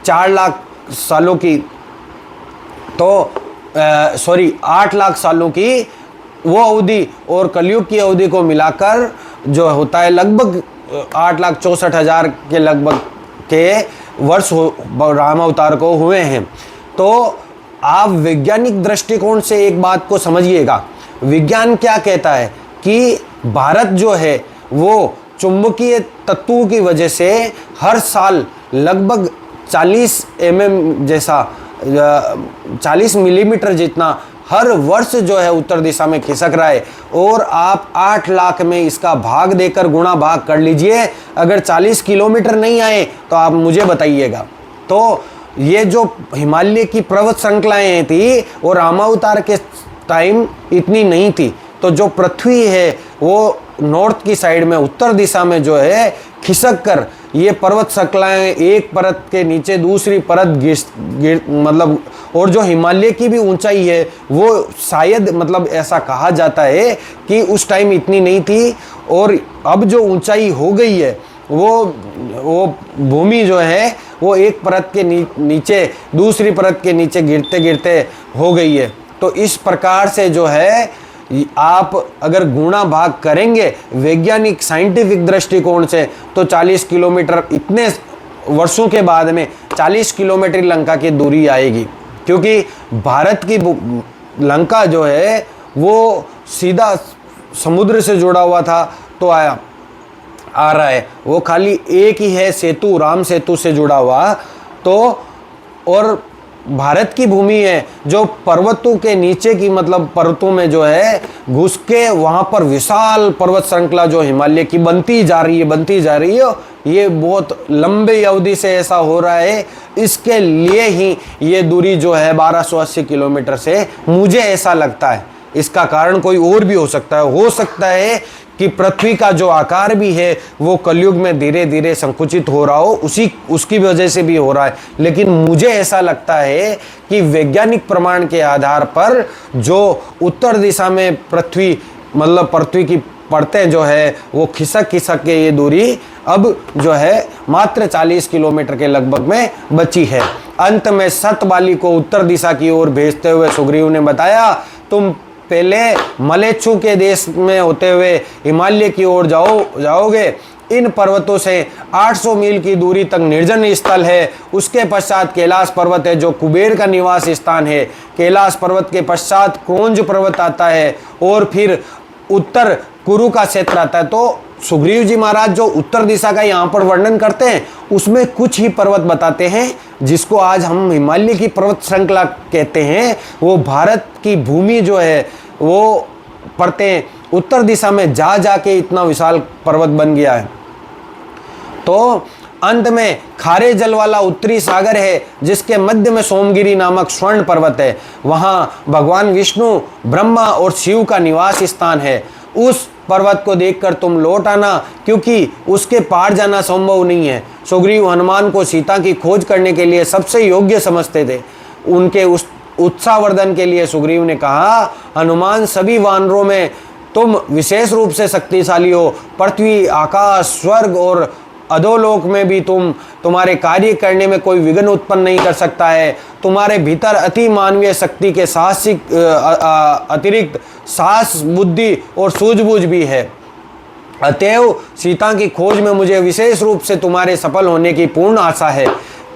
4 लाख सालों की, तो 8 लाख सालों की वो अवधि और कलयुग की अवधि को मिलाकर जो होता है लगभग 8,64,000 के लगभग के वर्ष राम अवतार को हुए हैं। तो आप वैज्ञानिक दृष्टिकोण से एक बात को समझिएगा। विज्ञान क्या कहता है कि भारत जो है वो चुंबकीय तत्वों की वजह से हर साल लगभग 40 मिलीमीटर जितना हर वर्ष जो है उत्तर दिशा में खिसक रहा है। और आप 8 लाख में इसका भाग देकर गुणा भाग कर लीजिए, अगर 40 किलोमीटर नहीं आए तो आप मुझे बताइएगा। तो ये जो हिमालय की पर्वत श्रृंखलाएं थी वो रामावतार के टाइम इतनी नहीं थी। तो जो पृथ्वी है वो नॉर्थ की साइड में उत्तर दिशा में जो है खिसक कर ये पर्वत श्रृंखलाएं एक परत के नीचे दूसरी परत मतलब, और जो हिमालय की भी ऊंचाई है वो शायद मतलब ऐसा कहा जाता है कि उस टाइम इतनी नहीं थी, और अब जो ऊंचाई हो गई है वो भूमि जो है वो एक परत के नीचे दूसरी परत के नीचे गिरते गिरते हो गई है। तो इस प्रकार से जो है आप अगर गुणा भाग करेंगे वैज्ञानिक साइंटिफिक दृष्टिकोण से तो 40 किलोमीटर, इतने वर्षों के बाद में 40 किलोमीटर लंका की दूरी आएगी, क्योंकि भारत की लंका जो है वो सीधा समुद्र से जुड़ा हुआ था। तो आ रहा है वो खाली एक ही है सेतु, राम सेतु से जुड़ा हुआ। तो और भारत की भूमि है, जो पर्वतों के नीचे की मतलब पर्वतों में जो है घुस के वहाँ पर विशाल पर्वत श्रृंखला जो हिमालय की बनती जा रही है। ये बहुत लंबी अवधि से ऐसा हो रहा है। इसके लिए ही ये दूरी जो है 1280 किलोमीटर से मुझे ऐसा लगता है। इसका कारण कोई और भी हो सकता है कि पृथ्वी का जो आकार भी है वो कलयुग में धीरे धीरे संकुचित हो रहा हो, उसकी वजह से भी हो रहा है। लेकिन मुझे ऐसा लगता है कि वैज्ञानिक प्रमाण के आधार पर जो उत्तर दिशा में पृथ्वी की परतें जो है वो खिसक के ये दूरी अब जो है मात्र 40 किलोमीटर के लगभग में बची है। अंत में सतबाली को उत्तर दिशा की ओर भेजते हुए सुग्रीव ने बताया, तुम पहले मलेच्छु के देश में होते हुए हिमालय की ओर जाओगे। इन पर्वतों से 800 मील की दूरी तक निर्जन स्थल है। उसके पश्चात कैलाश पर्वत है, जो कुबेर का निवास स्थान है। कैलाश पर्वत के पश्चात क्रोंज पर्वत आता है और फिर उत्तर कुरु का क्षेत्र आता है। तो सुग्रीव जी महाराज जो उत्तर दिशा का यहाँ पर वर्णन करते हैं उसमें कुछ ही पर्वत बताते हैं, जिसको आज हम हिमालय की पर्वत श्रृंखला कहते हैं। वो भारत की भूमि जो है वो परतें उत्तर दिशा में जाके इतना विशाल पर्वत बन गया है। तो अंत में खारे जल वाला उत्तरी सागर है, जिसके मध्य में सोमगिरी नामक स्वर्ण पर्वत है। वहाँ भगवान विष्णु, ब्रह्मा और शिव का निवास स्थान है। उस पर्वत को देखकर तुम लौट आना, क्योंकि उसके पार जाना संभव नहीं है। सुग्रीव हनुमान को सीता की खोज करने के लिए सबसे योग्य समझते थे। उनके उस उत्साहवर्धन के लिए सुग्रीव ने कहा, हनुमान, सभी वानरों में तुम विशेष रूप से शक्तिशाली हो। पृथ्वी, आकाश, स्वर्ग और अधोलोक में भी तुम्हारे कार्य करने में कोई विघ्न उत्पन्न नहीं कर सकता है। तुम्हारे भीतर अति मानवीय शक्ति के साहसिक अतिरिक्त साहस, बुद्धि और सूझबूझ भी है। अतएव सीता की खोज में मुझे विशेष रूप से तुम्हारे सफल होने की पूर्ण आशा है।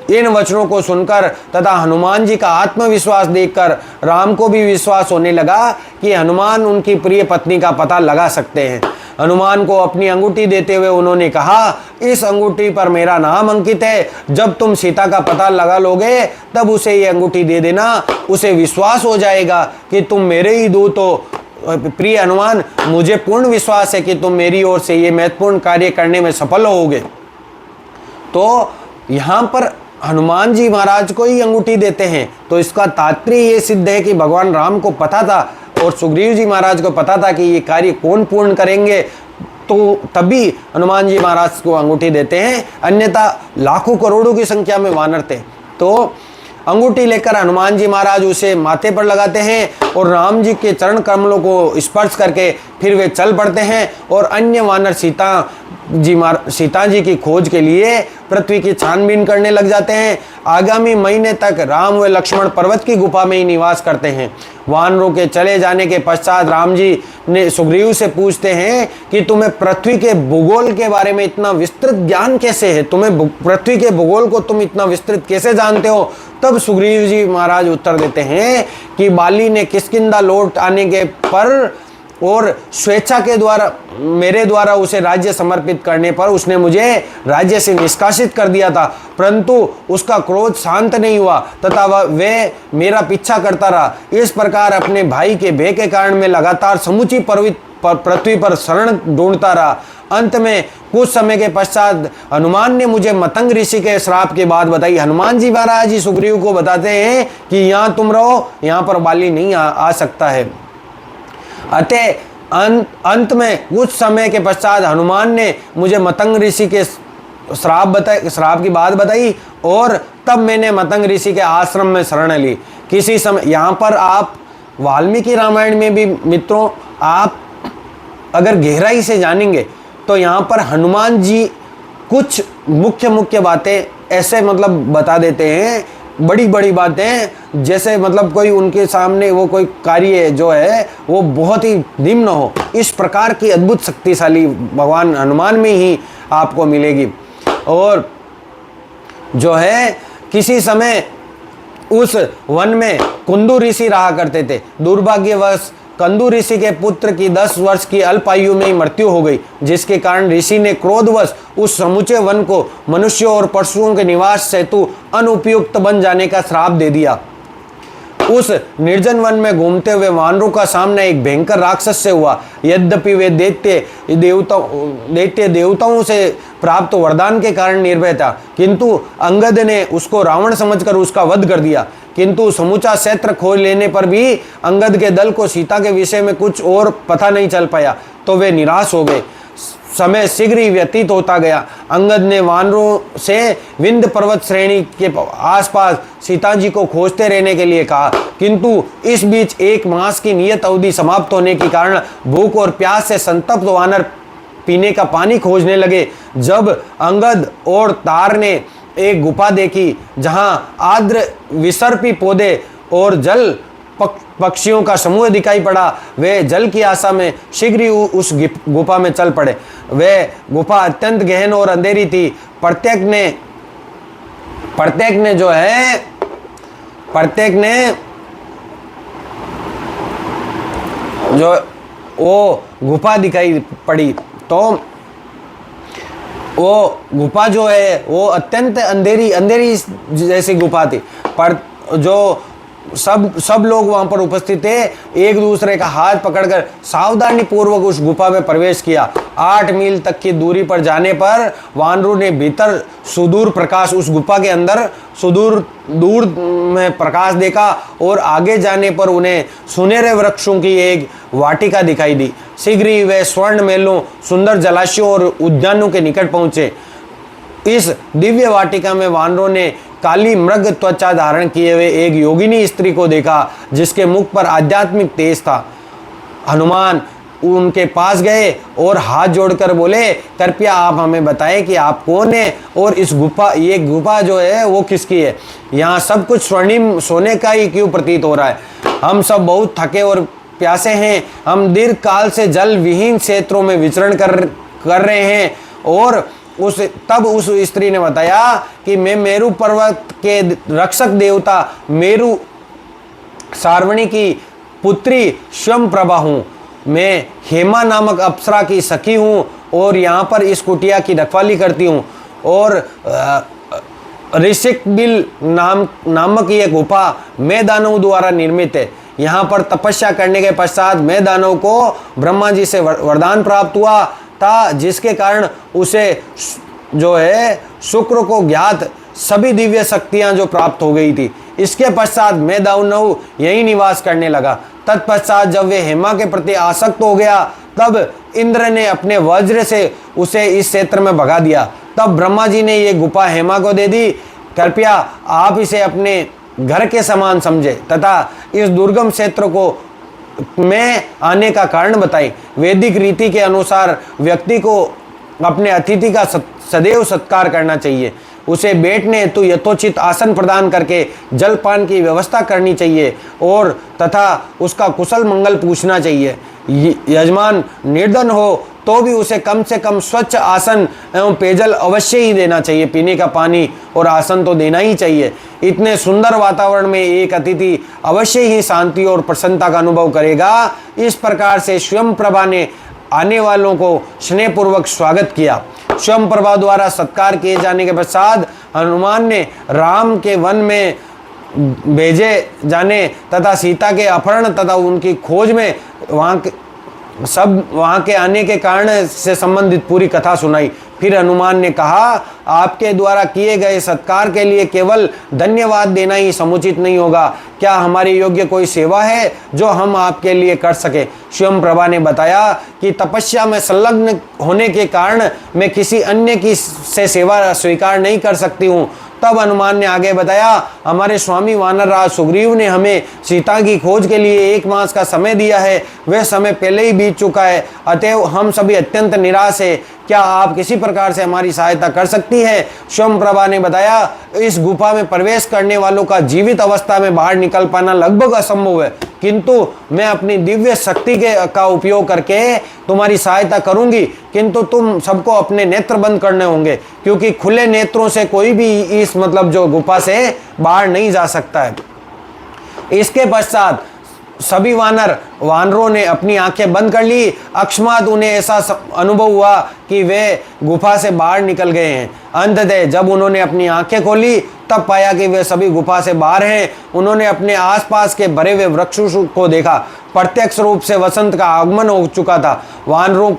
इन वचनों को सुनकर तथा हनुमान जी का आत्मविश्वास देखकर राम को भी विश्वास होने लगा कि हनुमान उनकी प्रिय पत्नी का पता लगा सकते हैं। हनुमान को अपनी अंगूठी देते हुए उन्होंने कहा, इस अंगूठी पर मेरा नाम अंकित है। जब तुम सीता का पता लगा लोगे तब उसे ये अंगूठी दे देना। उसे विश्वास हो जाएगा कि तुम मेरे ही दूत हो। प्रिय हनुमान, मुझे पूर्ण विश्वास है कि तुम मेरी ओर से ये महत्वपूर्ण कार्य करने में सफल होगे। तो यहाँ पर हनुमान जी महाराज को ही अंगूठी देते हैं। तो इसका तात्पर्य ये सिद्ध है कि भगवान राम को पता था और सुग्रीव जी महाराज को पता था कि ये कार्य कौन पूर्ण करेंगे, तो तभी हनुमान जी महाराज को अंगूठी देते हैं। अन्यथा लाखों करोड़ों की संख्या में वानर थे। तो अंगूठी लेकर हनुमान जी महाराज उसे माथे पर लगाते हैं और राम जी के चरण कमलों को स्पर्श करके फिर वे चल पड़ते हैं और अन्य वानर सीता जी की खोज के लिए पृथ्वी की छानबीन करने लग जाते हैं। आगामी महीने तक राम व लक्ष्मण पर्वत की गुफा में ही निवास करते हैं। वानरों के चले जाने के पश्चात राम जी ने सुग्रीव से पूछते हैं कि तुम्हें पृथ्वी के भूगोल के बारे में इतना विस्तृत ज्ञान कैसे है, तुम्हें पृथ्वी के भूगोल को तुम इतना विस्तृत कैसे जानते हो। तब सुग्रीव जी महाराज उत्तर देते हैं कि बाली ने किष्किंधा लौट आने के पर और स्वेच्छा के द्वारा मेरे द्वारा उसे राज्य समर्पित करने पर उसने मुझे राज्य से निष्कासित कर दिया था, परंतु उसका क्रोध शांत नहीं हुआ तथा वह मेरा पीछा करता रहा। इस प्रकार अपने भाई के भय के कारण मैं लगातार समूची पृथ्वी पर शरण ढूंढता रहा। अंत में कुछ समय के पश्चात हनुमान ने मुझे मतंग ऋषि के श्राप की बात बताई। हनुमान जी महाराज जी सुग्रीव को बताते हैं कि यहाँ तुम रहो, यहाँ पर बाली नहीं आ सकता है। अतः अंत में कुछ समय के पश्चात हनुमान ने मुझे मतंग ऋषि के श्राप की बात बताई और तब मैंने मतंग ऋषि के आश्रम में शरण ली। किसी समय यहाँ पर आप वाल्मीकि रामायण में भी मित्रों आप अगर गहराई से जानेंगे तो यहाँ पर हनुमान जी कुछ मुख्य बातें ऐसे मतलब बता देते हैं, बड़ी बड़ी बातें, जैसे मतलब कोई उनके सामने वो कोई कार्य जो है वो बहुत ही निम्न हो। इस प्रकार की अद्भुत शक्तिशाली भगवान हनुमान में ही आपको मिलेगी। और जो है किसी समय उस वन में कुंदू ऋषि रहा करते थे। दुर्भाग्यवश कंदु ऋषि के पुत्र की 10 वर्ष की अल्प आयु में ही मृत्यु हो गई, जिसके कारण ऋषि ने क्रोधवश उस समूचे वन को मनुष्यों और पशुओं के निवास हेतु अनुपयुक्त बन जाने का श्राप दे दिया। उस निर्जन वन में घूमते हुए वानरों का सामना एक भयंकर राक्षस से हुआ। यद्यपि वे दैत्य देवताओं से प्राप्त वरदान के कारण निर्भय था, किंतु अंगद ने उसको रावण समझकर उसका वध कर दिया। किंतु समूचा क्षेत्र खोज लेने पर भी अंगद के दल को सीता के विषय में कुछ और पता नहीं चल पाया, तो वे निराश हो गए। समय शीघ्र ही व्यतीत होता गया। अंगद ने वानरों से विंध्य पर्वत श्रेणी के आसपास सीता जी को खोजते रहने के लिए कहा, किंतु इस बीच 1 मास की नियत अवधि समाप्त होने के कारण भूख और प्यास से संतप्त वानर पीने का पानी खोजने लगे। जब अंगद और तार ने एक गुफा देखी जहां आर्द्र विसर्पी पौधे और जल पक्षियों का समूह दिखाई पड़ा, वे जल की आशा में शीघ्र ही उस गुफा में चल पड़े। वे गुफा अत्यंत गहन और अंधेरी थी। प्रत्येक ने जो वो गुफा दिखाई पड़ी, तो वो गुफा जो है वो अत्यंत अंधेरी जैसी गुफा थी। पर जो सब लोग वहां पर उपस्थित थे, एक दूसरे का हाथ पकड़कर सावधानी पूर्वक उस गुफा में प्रवेश किया। 8 मील तक की दूरी पर जाने पर वानरों ने भीतर सुदूर प्रकाश, उस गुफा के अंदर दूर में प्रकाश देखा और आगे जाने पर उन्हें सुनहरे वृक्षों की एक वाटिका दिखाई दी। शीघ्र ही वे स्वर्ण महलों, सुंदर जलाशयों और उद्यानों के निकट पहुंचे। इस दिव्य वाटिका में वानरों ने काली मृग त्वचा धारण किए हुए एक योगिनी स्त्री को देखा, जिसके मुख पर आध्यात्मिक तेज था। हनुमान उनके पास गए और हाथ जोड़कर बोले, कृपया आप हमें बताएं कि आप कौन हैं और ये गुफा जो है वो किसकी है। यहाँ सब कुछ स्वर्णिम सोने का ही क्यों प्रतीत हो रहा है। हम सब बहुत थके और प्यासे हैं। हम दीर्घ काल से जल विहीन क्षेत्रों में विचरण कर रहे हैं। और तब उस स्त्री ने बताया कि मैं मेरु पर्वत के रक्षक देवता मेरु सारवणी की पुत्री स्वयंप्रभा हूँ। मैं हेमा नामक अप्सरा की सखी हूँ और यहाँ पर इस कुटिया की रखवाली करती हूँ। और ऋषिकबिल नामक ये गुफा मैं दानव द्वारा निर्मित है। यहाँ पर तपस्या करने के पश्चात मैं दानव को ब्रह्मा जी से वरदान प्राप्त हुआ था, जिसके कारण उसे जो है शुक्र को ज्ञात सभी दिव्य शक्तियां जो प्राप्त हो गई थी। इसके पश्चात मैं दानव यही निवास करने लगा। तत्पश्चात जब वे हेमा के प्रति आसक्त हो गया, तब इंद्र ने अपने वज्र से उसे इस क्षेत्र में भगा दिया। तब ब्रह्मा जी ने ये गुफा हेमा को दे दी। कृपया आप इसे अपने घर के समान समझे तथा इस दुर्गम क्षेत्र को में आने का कारण बताएं। वैदिक रीति के अनुसार व्यक्ति को अपने अतिथि का सदैव सत्कार करना चाहिए। उसे बैठने हेतु यथोचित आसन प्रदान करके जलपान की व्यवस्था करनी चाहिए और तथा उसका कुशल मंगल पूछना चाहिए। यजमान निर्धन हो तो भी उसे कम से कम स्वच्छ आसन एवं पेयजल अवश्य ही देना चाहिए। पीने का पानी और आसन तो देना ही चाहिए। इतने सुंदर वातावरण में एक अतिथि अवश्य ही शांति और प्रसन्नता का अनुभव करेगा। इस प्रकार से स्वयंप्रभा ने आने वालों को स्नेहपूर्वक स्वागत किया। स्वयंप्रभा द्वारा सत्कार किए जाने के पश्चात हनुमान ने राम के वन में भेजे जाने तथा सीता के अपहरण तथा उनकी खोज में वहाँ के आने के कारण से संबंधित पूरी कथा सुनाई। फिर हनुमान ने कहा, आपके द्वारा किए गए सत्कार के लिए केवल धन्यवाद देना ही समुचित नहीं होगा। क्या हमारे योग्य कोई सेवा है जो हम आपके लिए कर सके। स्वयंप्रभा ने बताया कि तपस्या में संलग्न होने के कारण मैं किसी अन्य की से सेवा स्वीकार नहीं कर सकती हूँ। तब हनुमान ने आगे बताया, हमारे स्वामी वानरराज सुग्रीव ने हमें सीता की खोज के लिए 1 मास का समय दिया है। वह समय पहले ही बीत चुका है, अतएव हम सभी अत्यंत निराश है। क्या आप किसी प्रकार से हमारी सहायता कर सकती हैं। स्वयंप्रभा ने बताया, इस गुफा में प्रवेश करने वालों का जीवित अवस्था में बाहर निकल पाना लगभग असंभव है, किंतु मैं अपनी दिव्य शक्ति का उपयोग करके तुम्हारी सहायता करूंगी। किंतु तुम सबको अपने नेत्र बंद करने होंगे, क्योंकि खुले नेत्रों से कोई भी इस जो गुफा से बाहर नहीं जा सकता है। इसके पश्चात सभी वानरों ने अपनी आंखें बंद कर ली। अकस्मात उन्हें ऐसा अनुभव हुआ कि वे गुफा से बाहर निकल गए हैं। अंततः जब उन्होंने अपनी आंखें खोली तब पाया कि वे सभी गुफा से बाहर हैं। उन्होंने अपने आसपास के भरे हुए वृक्षों को देखा। प्रत्यक्ष रूप से वसंत का आगमन हो चुका था। वानरों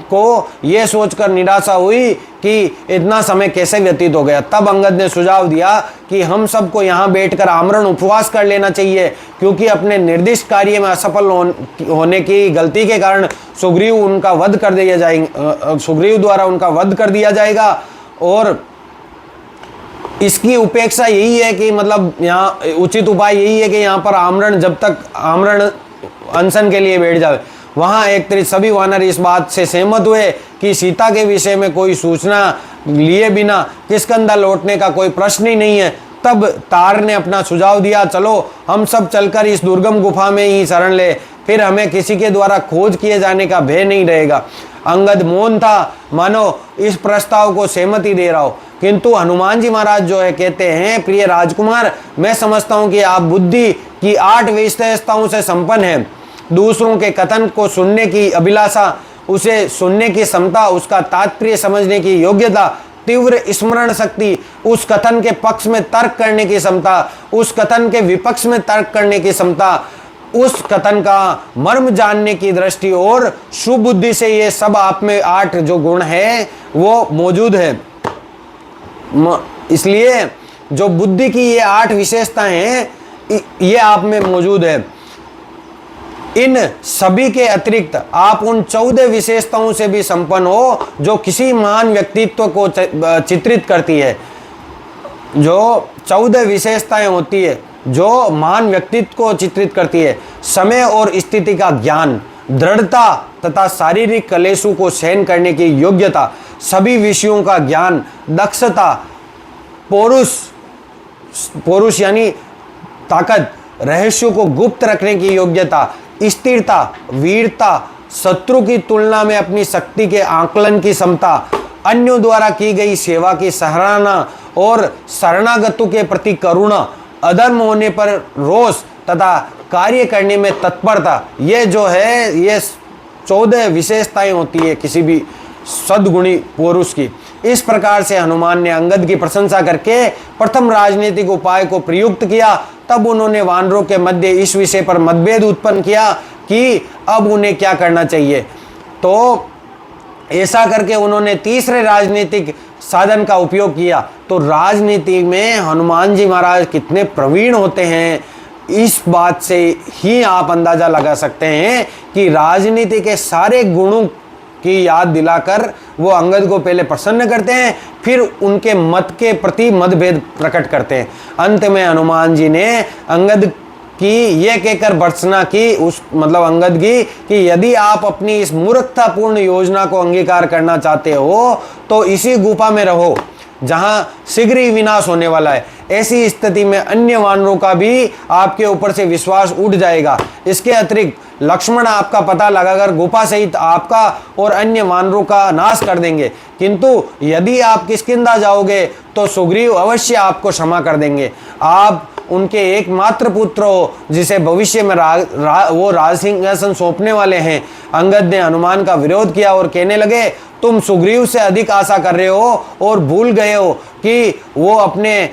को यह सोचकर निराशा हुई कि इतना समय कैसे व्यतीत हो गया। तब अंगद ने सुझाव दिया कि हम सबको यहाँ बैठकर आमरण उपवास कर लेना चाहिए, क्योंकि अपने निर्दिष्ट कार्य में असफल होने की गलती के कारण सुग्रीव द्वारा उनका वध कर दिया जाएगा। और इसकी उपेक्षा यही है कि मतलब यहाँ उचित उपाय यही है कि यहाँ पर आमरण, जब तक आमरण अनशन के लिए बैठ जाए। वहाँ एक तरह सभी वानर इस बात से सहमत हुए कि सीता के विषय में कोई सूचना लिए बिना किष्किंधा लौटने का कोई प्रश्न ही नहीं है। तब तार ने अपना सुझाव दिया, चलो हम सब चलकर इस दुर्गम गुफा में ही शरण ले, फिर हमें किसी के द्वारा खोज किए जाने का भय नहीं रहेगा। अंगद मौन था, मानो इस प्रस्ताव को सहमति दे रहा हो। किंतु हनुमान जी महाराज जो है कहते हैं, प्रिय राजकुमार, मैं समझता हूँ कि आप बुद्धि की 8 विशेषताओं से संपन्न हैं। दूसरों के कथन को सुनने की अभिलाषा, उसे सुनने की क्षमता, उसका तात्पर्य समझने की योग्यता, तीव्र स्मरण शक्ति, उस कथन के पक्ष में तर्क करने की क्षमता, उस कथन के विपक्ष में तर्क करने की क्षमता, उस कथन का मर्म जानने की दृष्टि और सुबुद्धि से ये सब आप में 8 जो गुण है वो मौजूद है। इसलिए जो बुद्धि की ये 8 विशेषताएं हैं ये आप में मौजूद है। इन सभी के अतिरिक्त आप उन 14 विशेषताओं से भी संपन्न हो जो किसी महान व्यक्तित्व को चित्रित करती है। जो 14 विशेषताएं होती है जो महान व्यक्तित्व को चित्रित करती है: समय और स्थिति का ज्ञान, दृढ़ता तथा शारीरिक क्लेशों को सहन करने की योग्यता, सभी विषयों का ज्ञान, दक्षता, पौरुष यानी ताकत, रहस्यों को गुप्त रखने की योग्यता, स्थिरता, वीरता, शत्रु की तुलना में अपनी शक्ति के आकलन की क्षमता, अन्यों द्वारा की गई सेवा की सराहना और शरणागतों के प्रति करुणा, अधर्म होने पर रोष तथा कार्य करने में तत्परता। ये जो है ये 14 विशेषताएं होती है किसी भी सद्गुणी पुरुष की। इस प्रकार से हनुमान ने अंगद की प्रशंसा करके प्रथम राजनीतिक उपाय को प्रयुक्त किया। तब उन्होंने वानरों के मध्य इस विषय पर मतभेद उत्पन्न किया कि अब उन्हें क्या करना चाहिए। तो ऐसा करके उन्होंने तीसरे राजनीतिक साधन का उपयोग किया। तो राजनीति में हनुमान जी महाराज कितने प्रवीण होते हैं, इस बात से ही आप अंदाजा लगा सकते हैं कि राजनीति के सारे गुणों की याद दिलाकर वो अंगद को पहले प्रसन्न करते हैं, फिर उनके मत के प्रति मतभेद प्रकट करते हैं। अंत में हनुमान जी ने अंगद की यह कहकर भर्त्सना की, अंगद की, कि यदि आप अपनी इस मूर्खतापूर्ण योजना को अंगीकार करना चाहते हो तो इसी गुफा में रहो जहां शीघ्र ही विनाश होने वाला है। ऐसी स्थिति में अन्य वानरों का भी आपके ऊपर से विश्वास उठ जाएगा। इसके अतिरिक्त लक्ष्मण आपका पता लगाकर गुफा सहित आपका और अन्य वानरों का नाश कर देंगे। किंतु यदि आप किष्किंधा जाओगे तो सुग्रीव अवश्य आपको क्षमा कर देंगे। आप उनके एकमात्र पुत्र हो जिसे भविष्य में वो राज सिंहासन सौंपने वाले हैं। अंगद ने हनुमान का विरोध किया और कहने लगे, तुम सुग्रीव से अधिक आशा कर रहे हो और भूल गए हो कि वो अपने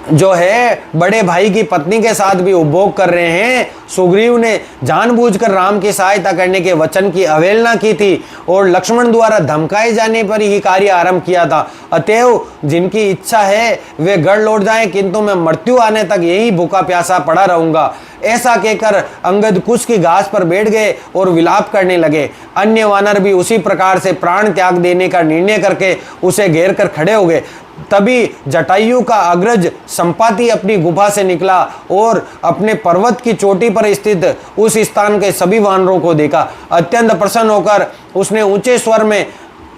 जो है बड़े भाई की पत्नी के साथ भी उपभोग कर रहे हैं। सुग्रीव ने जानबूझकर राम की सहायता करने के वचन की अवहेलना की थी और लक्ष्मण द्वारा धमकाए जाने पर ही कार्य आरंभ किया था। अतएव जिनकी इच्छा है वे गढ़ लौट जाएं, किंतु मैं मृत्यु आने तक यही भूखा प्यासा पड़ा रहूंगा। ऐसा कहकर अंगद कुश की घास पर बैठ गए और विलाप करने लगे। अन्य वानर भी उसी प्रकार से प्राण त्याग देने का निर्णय करके उसे घेर कर खड़े हो गए। तभी जटायु का अग्रज संपाति अपनी गुफा से निकला और अपने पर्वत की चोटी पर स्थित उस स्थान के सभी वानरों को देखा। अत्यंत प्रसन्न होकर उसने ऊंचे स्वर में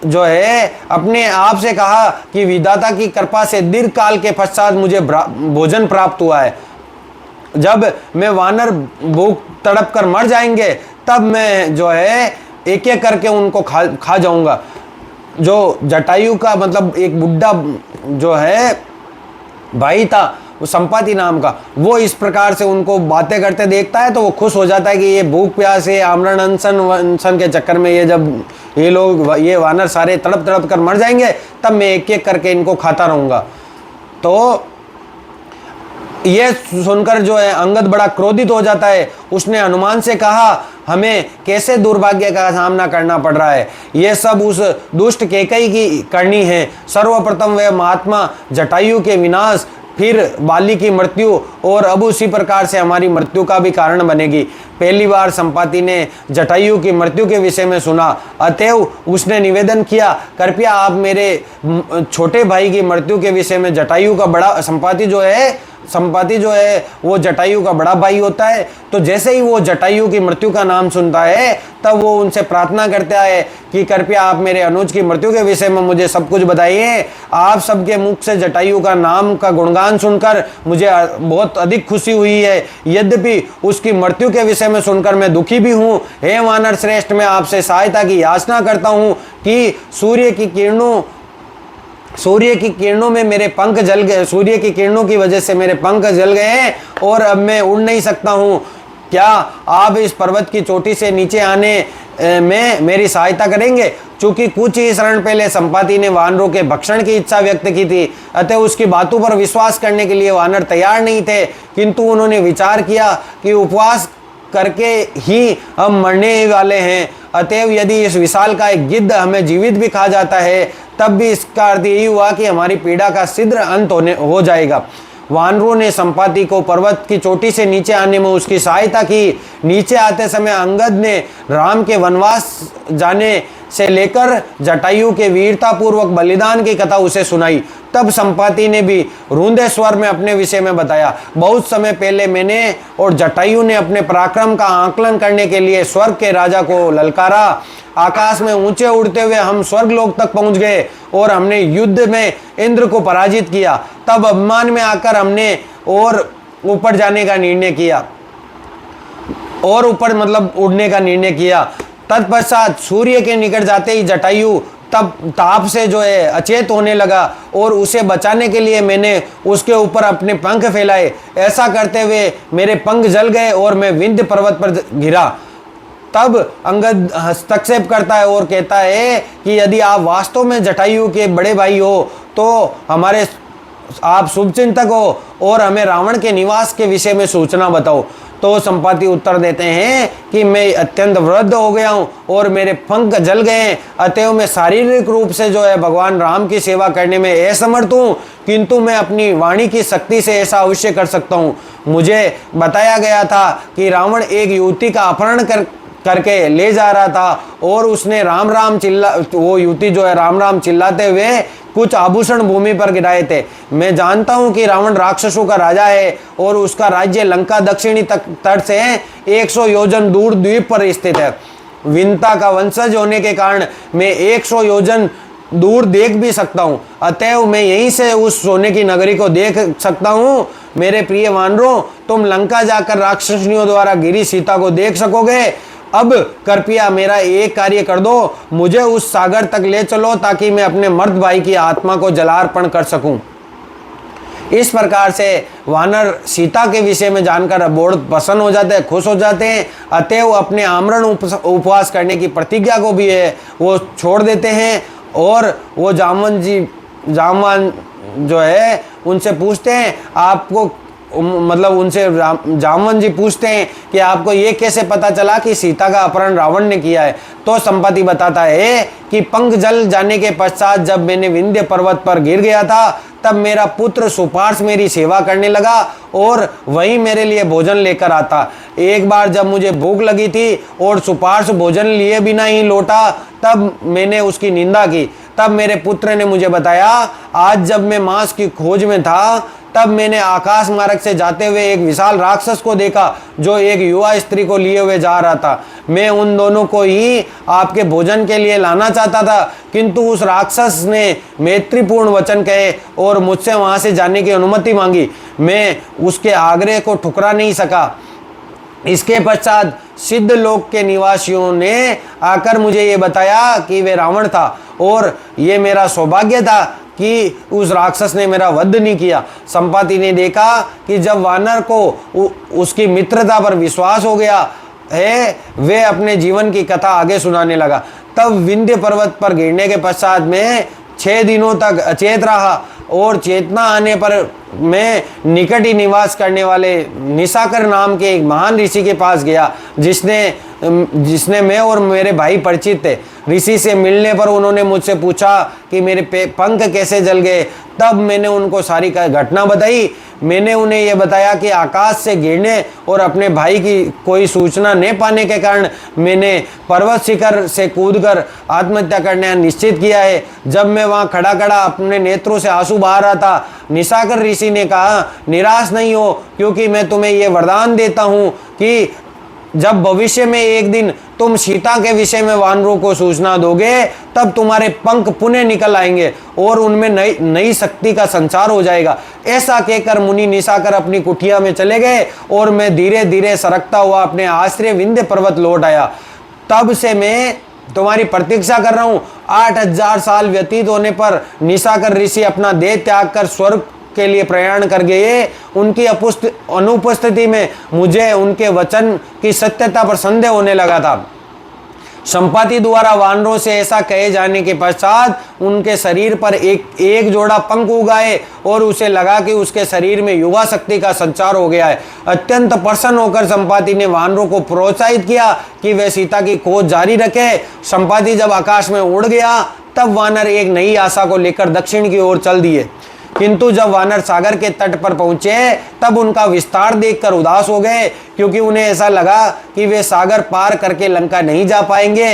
जो है अपने आप से कहा कि विधाता की कृपा से दीर्घ काल के पश्चात मुझे भोजन प्राप्त हुआ है। जब मैं वानर भूख तड़प कर मर जाएंगे तब मैं जो है एक एक करके उनको खा जाऊंगा। जो जटायु का एक बुढ़ा जो है भाई था वो संपाति नाम का, वो इस प्रकार से उनको बातें करते देखता है तो वो खुश हो जाता है कि ये भूख प्यास से आमरण अनशन के चक्कर में ये जब ये लोग ये वानर सारे तड़प तड़प कर मर जाएंगे तब मैं एक एक करके इनको खाता रहूँगा। तो ये सुनकर जो है अंगद बड़ा क्रोधित हो जाता है। उसने हनुमान से कहा, हमें कैसे दुर्भाग्य का सामना करना पड़ रहा है, ये सब उस दुष्ट कैकई की करनी है। सर्वप्रथम वह महात्मा जटायु के विनाश, फिर बाली की मृत्यु और अब उसी प्रकार से हमारी मृत्यु का भी कारण बनेगी। पहली बार संपाति ने जटायु की मृत्यु के विषय में सुना, अतएव उसने निवेदन किया, कृपया आप मेरे छोटे भाई की मृत्यु के विषय में, जटायु का बड़ा संपाति जो है वो जटायु का बड़ा भाई होता है, तो जैसे ही वो जटायु की मृत्यु का नाम सुनता है तब वो उनसे प्रार्थना करता है कि कृपया आप मेरे अनुज की मृत्यु के विषय में मुझे सब कुछ बताइए। आप सबके मुख से जटायु का नाम का गुणगान सुनकर मुझे बहुत अधिक खुशी हुई है, यद्यपि उसकी मृत्यु के विषय में सुनकर मैं दुखी भी हूँ। हे वानर श्रेष्ठ, मैं आपसे सहायता की याचना करता हूँ कि सूर्य की किरणों में मेरे पंख जल गए, सूर्य की किरणों की वजह से मेरे पंख जल गए हैं और अब मैं उड़ नहीं सकता हूँ। क्या आप इस पर्वत की चोटी से नीचे आने में मेरी सहायता करेंगे? चूंकि कुछ ही क्षण पहले संपाति ने वानरों के भक्षण की इच्छा व्यक्त की थी, अतः उसकी बातों पर विश्वास करने के लिए वानर तैयार नहीं थे, किंतु उन्होंने विचार किया कि उपवास करके ही हम मरने ही वाले हैं, अतएव यदि इस विशाल का एक गिद्ध हमें जीवित भी खा जाता है तब भी इसका अर्थ यही हुआ कि हमारी पीड़ा का शीघ्र अंत हो जाएगा। वानरों ने संपाति को पर्वत की चोटी से नीचे आने में उसकी सहायता की। नीचे आते समय अंगद ने राम के वनवास जाने से लेकर जटायु के वीरतापूर्वक बलिदान की कथा उसे सुनाई। तब संपाति ने भी रूंधे स्वर में अपने विषय में बताया, बहुत समय पहले मैंने और जटायु ने अपने पराक्रम का आकलन करने के लिए स्वर्ग के राजा को ललकारा। आकाश में ऊंचे उड़ते हुए हम स्वर्ग लोक तक पहुंच गए और हमने युद्ध में इंद्र को पराजित किया। तब अभिमान में आकर हमने और ऊपर जाने का निर्णय किया, और ऊपर मतलब उड़ने का निर्णय किया। तत्पश्चात सूर्य के निकट जाते ही जटायु तब ताप से जो है अचेत होने लगा और उसे बचाने के लिए मैंने उसके ऊपर अपने पंख फैलाए। ऐसा करते हुए मेरे पंख जल गए और मैं विंध्य पर्वत पर गिरा। तब अंगद हस्तक्षेप करता है और कहता है कि यदि आप वास्तव में जटायु के बड़े भाई हो तो आप शुभचिंतक हो और हमें रावण के निवास के विषय में सूचना बताओ। तो संपाति उत्तर देते हैं कि मैं अत्यंत वृद्ध हो गया हूँ और मेरे पंख जल गए हैं, अतएव मैं शारीरिक रूप से जो है भगवान राम की सेवा करने में असमर्थ हूँ, किंतु मैं अपनी वाणी की शक्ति से ऐसा अवश्य कर सकता हूँ। मुझे बताया गया था कि रावण एक युवती का अपहरण करके ले जा रहा था और उसने वो युवती जो है राम राम चिल्लाते हुए कुछ आभूषण भूमि पर गिराए थे। मैं जानता हूं कि रावण राक्षसों का राजा है और उसका राज्य लंका दक्षिणी तट से 100 योजन दूर द्वीप पर स्थित है। विंता का वंशज होने के कारण मैं 100 योजन दूर देख भी सकता हूं, अतएव मैं यहीं से उस सोने की नगरी को देख सकता हूं। मेरे प्रिय वानरों, तुम लंका जाकर राक्षसनियों द्वारा गिरी सीता को देख सकोगे। अब कृपया मेरा एक कार्य कर दो, मुझे उस सागर तक ले चलो ताकि मैं अपने मर्द भाई की आत्मा को जलार्पण कर सकूं। इस प्रकार से वानर सीता के विषय में जानकर बहुत प्रसन्न हो जाते हैं, खुश हो जाते हैं, अतएव अपने आमरण उपवास करने की प्रतिज्ञा को भी है वो छोड़ देते हैं और वो जामवान जो है उनसे पूछते हैं, आपको मतलब उनसे जामवन जी पूछते हैं कि आपको ये कैसे पता चला कि सीता का अपहरण रावण ने किया है। तो संपाति बताता है कि पंख जल जाने के पश्चात जब मैंने विंध्य पर्वत पर गिर गया था तब मेरा पुत्र सुपार्श मेरी सेवा करने लगा और वही मेरे लिए भोजन लेकर आता। एक बार जब मुझे भूख लगी थी और सुपार्श भोजन लिए बिना ही लौटा तब मैंने उसकी निंदा की। तब मेरे पुत्र ने मुझे बताया, आज जब मैं मांस की खोज में था तब मैंने आकाश मार्ग से जाते हुए एक विशाल राक्षस को देखा जो एक युवा स्त्री को लिए हुए जा रहा था। मैं उन दोनों को ही आपके भोजन के लिए लाना चाहता था, किंतु उस राक्षस ने मैत्रीपूर्ण वचन कहे और मुझसे वहां से जाने की अनुमति मांगी। मैं उसके आग्रह को ठुकरा नहीं सका। इसके पश्चात सिद्ध लोक के निवासियों ने आकर मुझे ये बताया कि वे रावण था और ये मेरा सौभाग्य था कि उस राक्षस ने मेरा वध नहीं किया। संपाति ने देखा कि जब वानर को उसकी मित्रता पर विश्वास हो गया है, वे अपने जीवन की कथा आगे सुनाने लगा। तब विंध्य पर्वत पर गिरने के पश्चात में 6 दिनों तक अचेत रहा और चेतना आने पर मैं निकट ही निवास करने वाले निशाकर नाम के एक महान ऋषि के पास गया, जिसने मैं और मेरे भाई परिचित थे। ऋषि से मिलने पर उन्होंने मुझसे पूछा कि मेरे पंख कैसे जल गए। तब मैंने उनको सारी घटना बताई। मैंने उन्हें यह बताया कि आकाश से गिरने और अपने भाई की कोई सूचना न पाने के कारण मैंने पर्वत शिखर से कूदकर आत्महत्या करने निश्चित किया है। जब मैं वहां खड़ा खड़ा अपने नेत्रों से आंसू बहा रहा था, निशाकर ऋषि ने कहा, निराश नहीं हो, क्योंकि मैं तुम्हें यह वरदान देता हूं कि जब भविष्य में एक दिन तुम सीता के विषय में वानरों को सूचना दोगे, तब तुम्हारे पंख पुनः निकल आएंगे और उनमें नई शक्ति का संचार हो जाएगा। ऐसा कहकर मुनि निशाकर अपनी कुटिया में चले गए और मैं धीरे धीरे सरकता हुआ अपने आश्रय विंध्य पर्वत लौट आया। तब से मैं तुम्हारी प्रतीक्षा कर रहा हूँ। 8000 साल व्यतीत होने पर निशाकर ऋषि अपना देह त्याग कर स्वर्ग के लिए प्रयाण कर गए। उनकी अनुपस्थिति में मुझे उनके वचन की सत्यता पर संदेह होने लगा था। संपाति द्वारा वानरों से ऐसा कहे जाने के पश्चात उनके शरीर पर एक जोड़ा पंख उगाए और उसे लगा कि उसके शरीर में युवा शक्ति का संचार हो गया है। अत्यंत प्रसन्न होकर संपाति ने वानरों को प्रोत्साहित किया कि वे सीता की खोज जारी रखे। संपाति जब आकाश में उड़ गया, तब वानर एक नई आशा को लेकर दक्षिण की ओर चल दिए। किंतु जब वानर सागर के तट पर पहुंचे, तब उनका विस्तार देखकर उदास हो गए, क्योंकि उन्हें ऐसा लगा कि वे सागर पार करके लंका नहीं जा पाएंगे।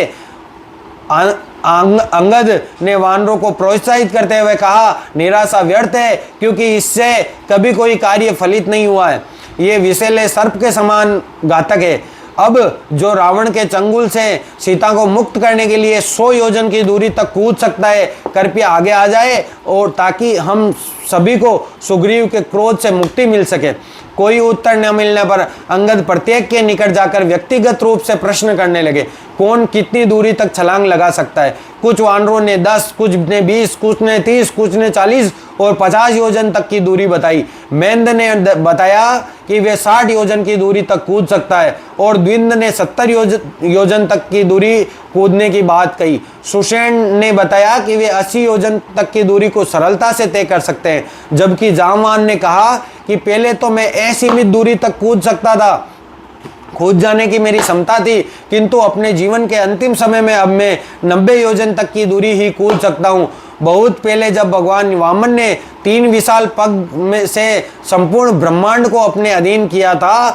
अंगद ने वानरों को प्रोत्साहित करते हुए कहा, निराशा व्यर्थ है, क्योंकि इससे कभी कोई कार्य फलित नहीं हुआ है। ये विषैले सर्प के समान घातक है। अब जो रावण के चंगुल से सीता को मुक्त करने के लिए 100 योजन की दूरी तक कूद सकता है, कृपया आगे आ जाए, और ताकि हम सभी को सुग्रीव के क्रोध से मुक्ति मिल सके। कोई उत्तर न मिलने पर अंगद प्रत्येक के निकट जाकर व्यक्तिगत रूप से प्रश्न करने लगे, कौन कितनी दूरी तक छलांग लगा सकता है। कुछ वानरों ने 10, कुछ ने 20, कुछ ने 30, कुछ ने 40 और 50 योजन तक की दूरी बताई। मेंद ने बताया कि वे 60 योजन की दूरी तक कूद सकता है और द्विंद ने 70 योजन तक की दूरी कूदने की बात कही। सुषेण ने बताया कि वे 80 योजन तक की दूरी को सरलता से तय कर सकते हैं, जबकि जामवान ने कहा कि पहले तो मैं असीमित दूरी तक कूद सकता था, कूद जाने की मेरी क्षमता थी, किंतु अपने जीवन के अंतिम समय में अब मैं 90 योजन तक की दूरी ही कूद सकता हूँ। बहुत पहले जब भगवान वामन ने 3 विशाल पग में से संपूर्ण ब्रह्मांड को अपने अधीन किया था,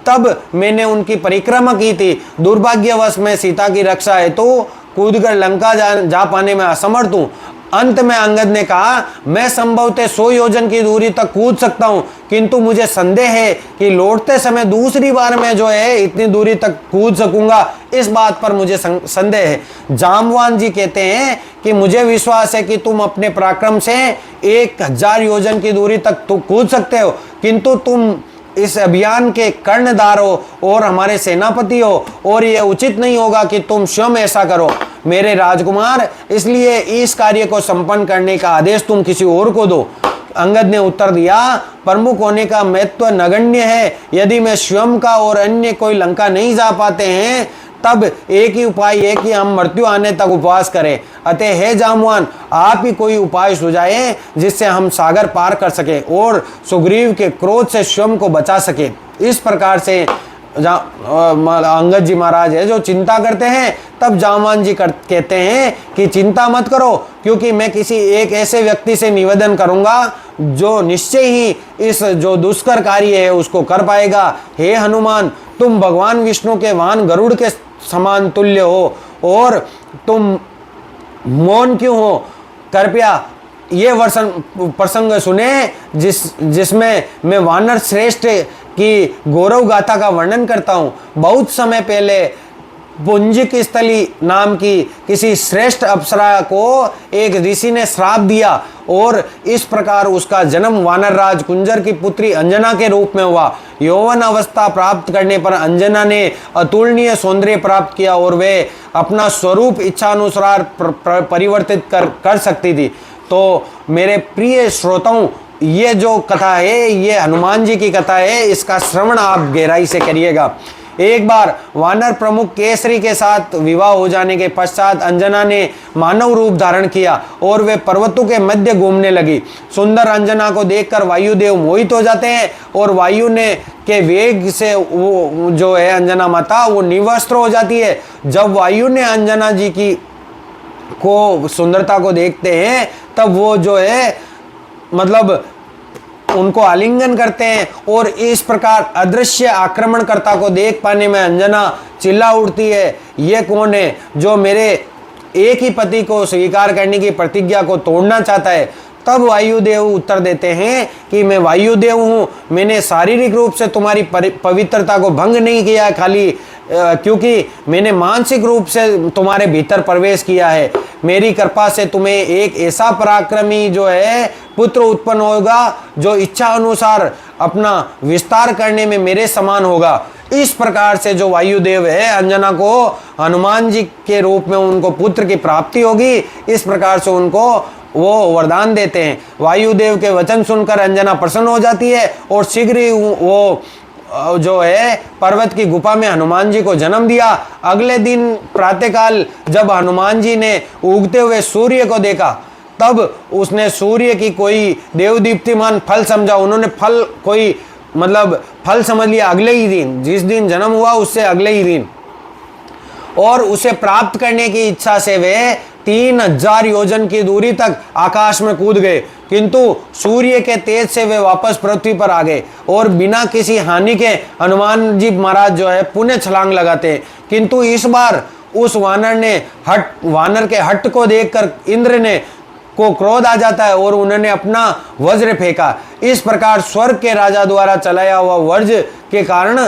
तब मैंने उनकी परिक्रमा की थी। दुर्भाग्यवश मैं सीता की रक्षा हेतु कूदकर लंका जा पाने में असमर्थ हूँ। अंत में अंगद ने कहा, मैं संभवतः 100 योजन की दूरी तक कूद सकता हूँ, किंतु मुझे संदेह है कि लौटते समय दूसरी बार मैं जो है इतनी दूरी तक कूद सकूंगा। इस बात पर मुझे संदेह है। जामवान जी कहते हैं कि मुझे विश्वास है कि तुम अपने पराक्रम से 1000 योजन की दूरी तक तो कूद सकते हो, किंतु तुम इस अभियान के कर्णधार हो और हमारे सेनापति हो, और यह उचित नहीं होगा कि तुम स्वयं ऐसा करो मेरे राजकुमार, इसलिए इस कार्य को संपन्न करने का आदेश तुम किसी और को दो। अंगद ने उत्तर दिया, प्रमुख होने का महत्व नगण्य है। यदि मैं स्वयं का और अन्य कोई लंका नहीं जा पाते हैं, तब एक ही उपाय है कि हम मृत्यु आने तक उपवास करें। अतः हे जामवान, आप ही कोई उपाय सुझाएं जिससे हम सागर पार कर सके और सुग्रीव के क्रोध से स्वयं को बचा सके। इस प्रकार से अंगद जी महाराज है जो चिंता करते हैं। तब जामवान जी कहते हैं कि चिंता मत करो, क्योंकि मैं किसी एक ऐसे व्यक्ति से निवेदन करूंगा जो निश्चय ही इस जो दुष्कर कार्य है उसको कर पाएगा। हे हनुमान, तुम भगवान विष्णु के वाहन गरुड़ के समान तुल्य हो और तुम मौन क्यों हो? कृपया ये प्रसंग सुने जिसमें मैं वानर श्रेष्ठ की गौरव गाथा का वर्णन करता हूँ। बहुत समय पहले पुंजिक स्थली नाम की किसी श्रेष्ठ अप्सरा को एक ऋषि ने श्राप दिया और इस प्रकार उसका जन्म वानर राज कुंजर की पुत्री अंजना के रूप में हुआ। यौवन अवस्था प्राप्त करने पर अंजना ने अतुलनीय सौंदर्य प्राप्त किया और वे अपना स्वरूप इच्छानुसार परिवर्तित कर सकती थी। तो मेरे प्रिय श्रोताओं, ये जो कथा है ये हनुमान जी की कथा है, इसका श्रवण आप गहराई से करिएगा। एक बार वानर प्रमुख केसरी के साथ विवाह हो जाने के पश्चात अंजना ने मानव रूप धारण किया और वे पर्वतों के मध्य घूमने लगी। सुंदर अंजना को देखकर वायुदेव मोहित हो जाते हैं और वायु ने के वेग से वो जो है अंजना माता वो निवस्त्र हो जाती है। जब वायु ने अंजना जी की को सुंदरता को देखते हैं तब वो जो है मतलब उनको आलिंगन करते हैं और इस प्रकार अदृश्य आक्रमणकर्ता को देख पाने में अंजना चिल्ला उठती है, ये कौन है जो मेरे एक ही पति को स्वीकार करने की प्रतिज्ञा को तोड़ना चाहता है। तब वायुदेव उत्तर देते हैं कि मैं वायुदेव हूँ, मैंने शारीरिक रूप से तुम्हारी पवित्रता को भंग नहीं किया, खाली क्योंकि मैंने मानसिक रूप से तुम्हारे भीतर प्रवेश किया है। मेरी कृपा से तुम्हें एक ऐसा पराक्रमी जो है पुत्र उत्पन्न होगा जो इच्छा अनुसार अपना विस्तार करने में मेरे समान होगा। इस प्रकार से जो वायुदेव है अंजना को हनुमान जी के रूप में उनको पुत्र की प्राप्ति होगी, इस प्रकार से उनको वो वरदान देते हैं। वायुदेव के वचन सुनकर अंजना प्रसन्न हो जाती है और शीघ्र ही वो जो है पर्वत की गुफा में हनुमान जी को जन्म दिया। अगले दिन प्रातःकाल जब हनुमान जी ने उगते हुए सूर्य को देखा तब उसने सूर्य की कोई देवदीप्तिमान फल समझा। उन्होंने फल कोई मतलब फल समझ लिया अगले ही दिन, जिस दिन जन्म हुआ उससे अगले ही दिन, और उसे प्राप्त करने की इच्छा से वे 3000 योजन की दूरी तक आकाश में कूद गए, किंतु सूर्य के तेज से वे वापस पृथ्वी पर आ गए और बिना किसी हानि के हनुमान जी महाराज जो है पुनः छलांग लगाते हैं। किंतु इस बार उस वानर के हट को देखकर इंद्र ने को क्रोध आ जाता है और उन्होंने अपना वज्र फेंका। इस प्रकार स्वर्ग के राजा द्वारा चलाया हुआ वज्र के कारण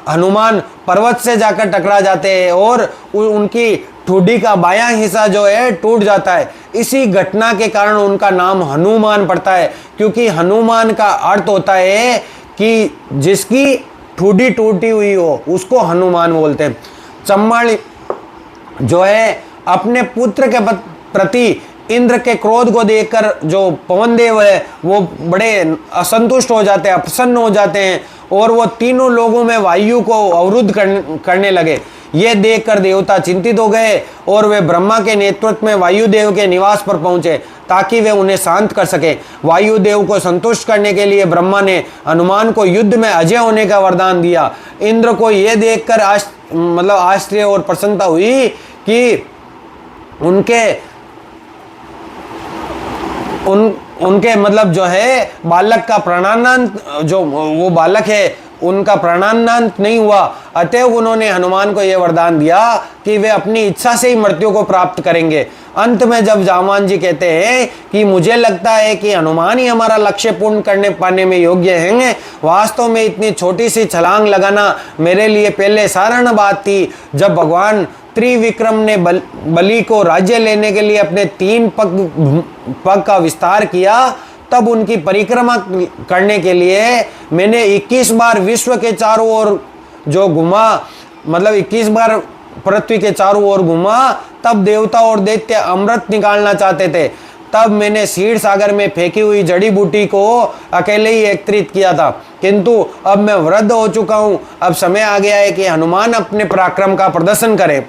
हनुमान पर्वत से जाकर टकरा जाते हैं और उनकी ठुड्डी का बायां हिस्सा जो है टूट जाता है। इसी घटना के कारण उनका नाम हनुमान पड़ता है, क्योंकि हनुमान का अर्थ होता है कि जिसकी ठुड्डी टूटी हुई हो उसको हनुमान बोलते हैं। चम्मड़ जो है अपने पुत्र के प्रति इंद्र के क्रोध को देखकर जो पवन देव है वो बड़े असंतुष्ट हो जाते हैं, अप्रसन्न हो जाते हैं और वो तीनों लोगों में वायु को अवरुद्ध करने लगे। ये देखकर देवता चिंतित हो गए और वे ब्रह्मा के नेतृत्व में वायुदेव के निवास पर पहुंचे ताकि वे उन्हें शांत कर सके। वायुदेव को संतुष्ट करने के लिए ब्रह्मा ने हनुमान को युद्ध में अजय होने का वरदान दिया। इंद्र को यह देखकर आश्चर्य और प्रसन्नता हुई कि उनके मतलब जो है बालक का प्राणांत जो वो बालक है उनका प्राणांत नहीं हुआ। अतएव उन्होंने हनुमान को यह वरदान दिया कि वे अपनी इच्छा से ही मृत्यु को प्राप्त करेंगे। अंत में जब जामान जी कहते हैं कि मुझे लगता है कि हनुमान ही हमारा लक्ष्य पूर्ण करने पाने में योग्य हैं, वास्तव में इतनी छोटी सी छलांग लगाना मेरे लिए पहले साधारण बात थी। जब भगवान त्रिविक्रम ने बलि को राज्य लेने के लिए अपने 3 पग का विस्तार किया, तब उनकी परिक्रमा करने के लिए मैंने 21 बार विश्व के चारों ओर जो घुमा, मतलब 21 बार पृथ्वी के चारों ओर घुमा। तब देवता और दैत्य अमृत निकालना चाहते थे। तब मैंने क्षीर सागर में फेंकी हुई जड़ी बूटी को अकेले ही एकत्रित किया था, किंतु अब मैं वृद्ध हो चुका हूँ। अब समय आ गया है कि हनुमान अपने पराक्रम का प्रदर्शन करें।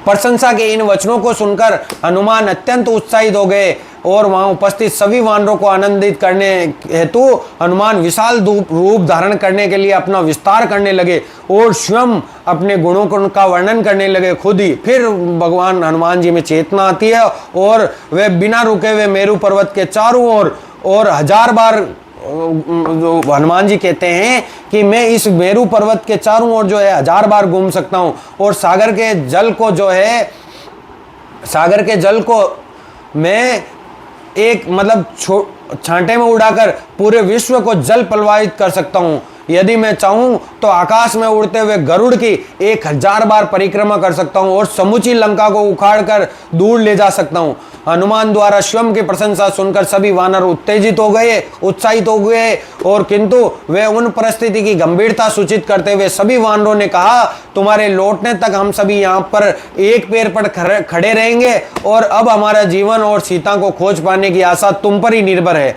प्रशंसा के इन वचनों को सुनकर हनुमान अत्यंत उत्साहित हो गए और वहां उपस्थित सभी वानरों को आनंदित करने हेतु हनुमान विशाल रूप धारण करने के लिए अपना विस्तार करने लगे और स्वयं अपने गुणों का वर्णन करने लगे खुद ही। फिर भगवान हनुमान जी में चेतना आती है और वे बिना रुके हुए मेरू पर्वत के चारों ओर और 1000 बार हनुमान जी कहते हैं कि मैं इस मेरू पर्वत के चारों ओर जो है 1000 बार घूम सकता हूँ और सागर के जल को मैं एक मतलब छांटे में उड़ाकर पूरे विश्व को जल प्रवाहित कर सकता हूँ। यदि मैं चाहूं तो आकाश में उड़ते हुए गरुड़ की 1000 बार परिक्रमा कर सकता हूं और समूची लंका को उखाड़कर दूर ले जा सकता हूं। हनुमान द्वारा स्वयं की प्रशंसा सुनकर सभी वानर उत्तेजित हो गए, उत्साहित हो गए, और किंतु वे उन परिस्थिति की गंभीरता सूचित करते हुए सभी वानरों ने कहा, तुम्हारे लौटने तक हम सभी यहाँ पर एक पैर पर खड़े रहेंगे और अब हमारा जीवन और सीता को खोज पाने की आशा तुम पर ही निर्भर है।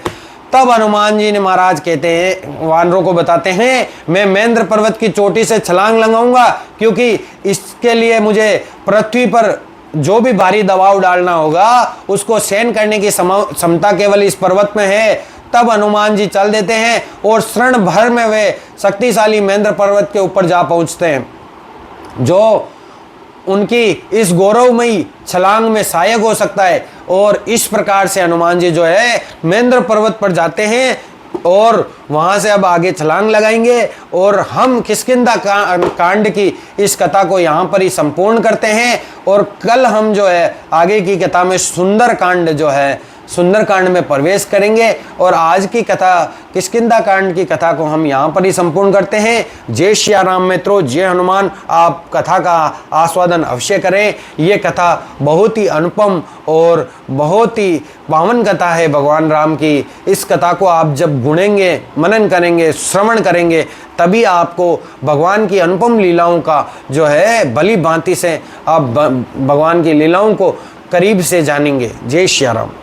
तब हनुमान जी ने महाराज कहते हैं, वानरों को बताते हैं, मैं महेंद्र पर्वत की चोटी से छलांग लगाऊंगा, क्योंकि इसके लिए मुझे पृथ्वी पर जो भी भारी दबाव डालना होगा उसको सहन करने की क्षमता केवल इस पर्वत में है। तब हनुमान जी चल देते हैं और क्षण भर में वे शक्तिशाली महेंद्र पर्वत के ऊपर जा पहुंचते हैं, जो उनकी इस गौरवमयी छलांग में सहायक हो सकता है। और इस प्रकार से हनुमान जी जो है महेंद्र पर्वत पर जाते हैं और वहां से अब आगे छलांग लगाएंगे और हम किष्किंधा कांड की इस कथा को यहाँ पर ही संपूर्ण करते हैं। और कल हम जो है आगे की कथा में सुंदर कांड जो है सुंदरकांड में प्रवेश करेंगे। और आज की कथा किष्किंधा कांड की कथा को हम यहाँ पर ही संपूर्ण करते हैं। जय श्री राम मित्रों, जय हनुमान। आप कथा का आस्वादन अवश्य करें। ये कथा बहुत ही अनुपम और बहुत ही पावन कथा है भगवान राम की। इस कथा को आप जब गुणेंगे, मनन करेंगे, श्रवण करेंगे, तभी आपको भगवान की अनुपम लीलाओं का जो है भली भांति से आप भगवान की लीलाओं को करीब से जानेंगे। जय श्री राम।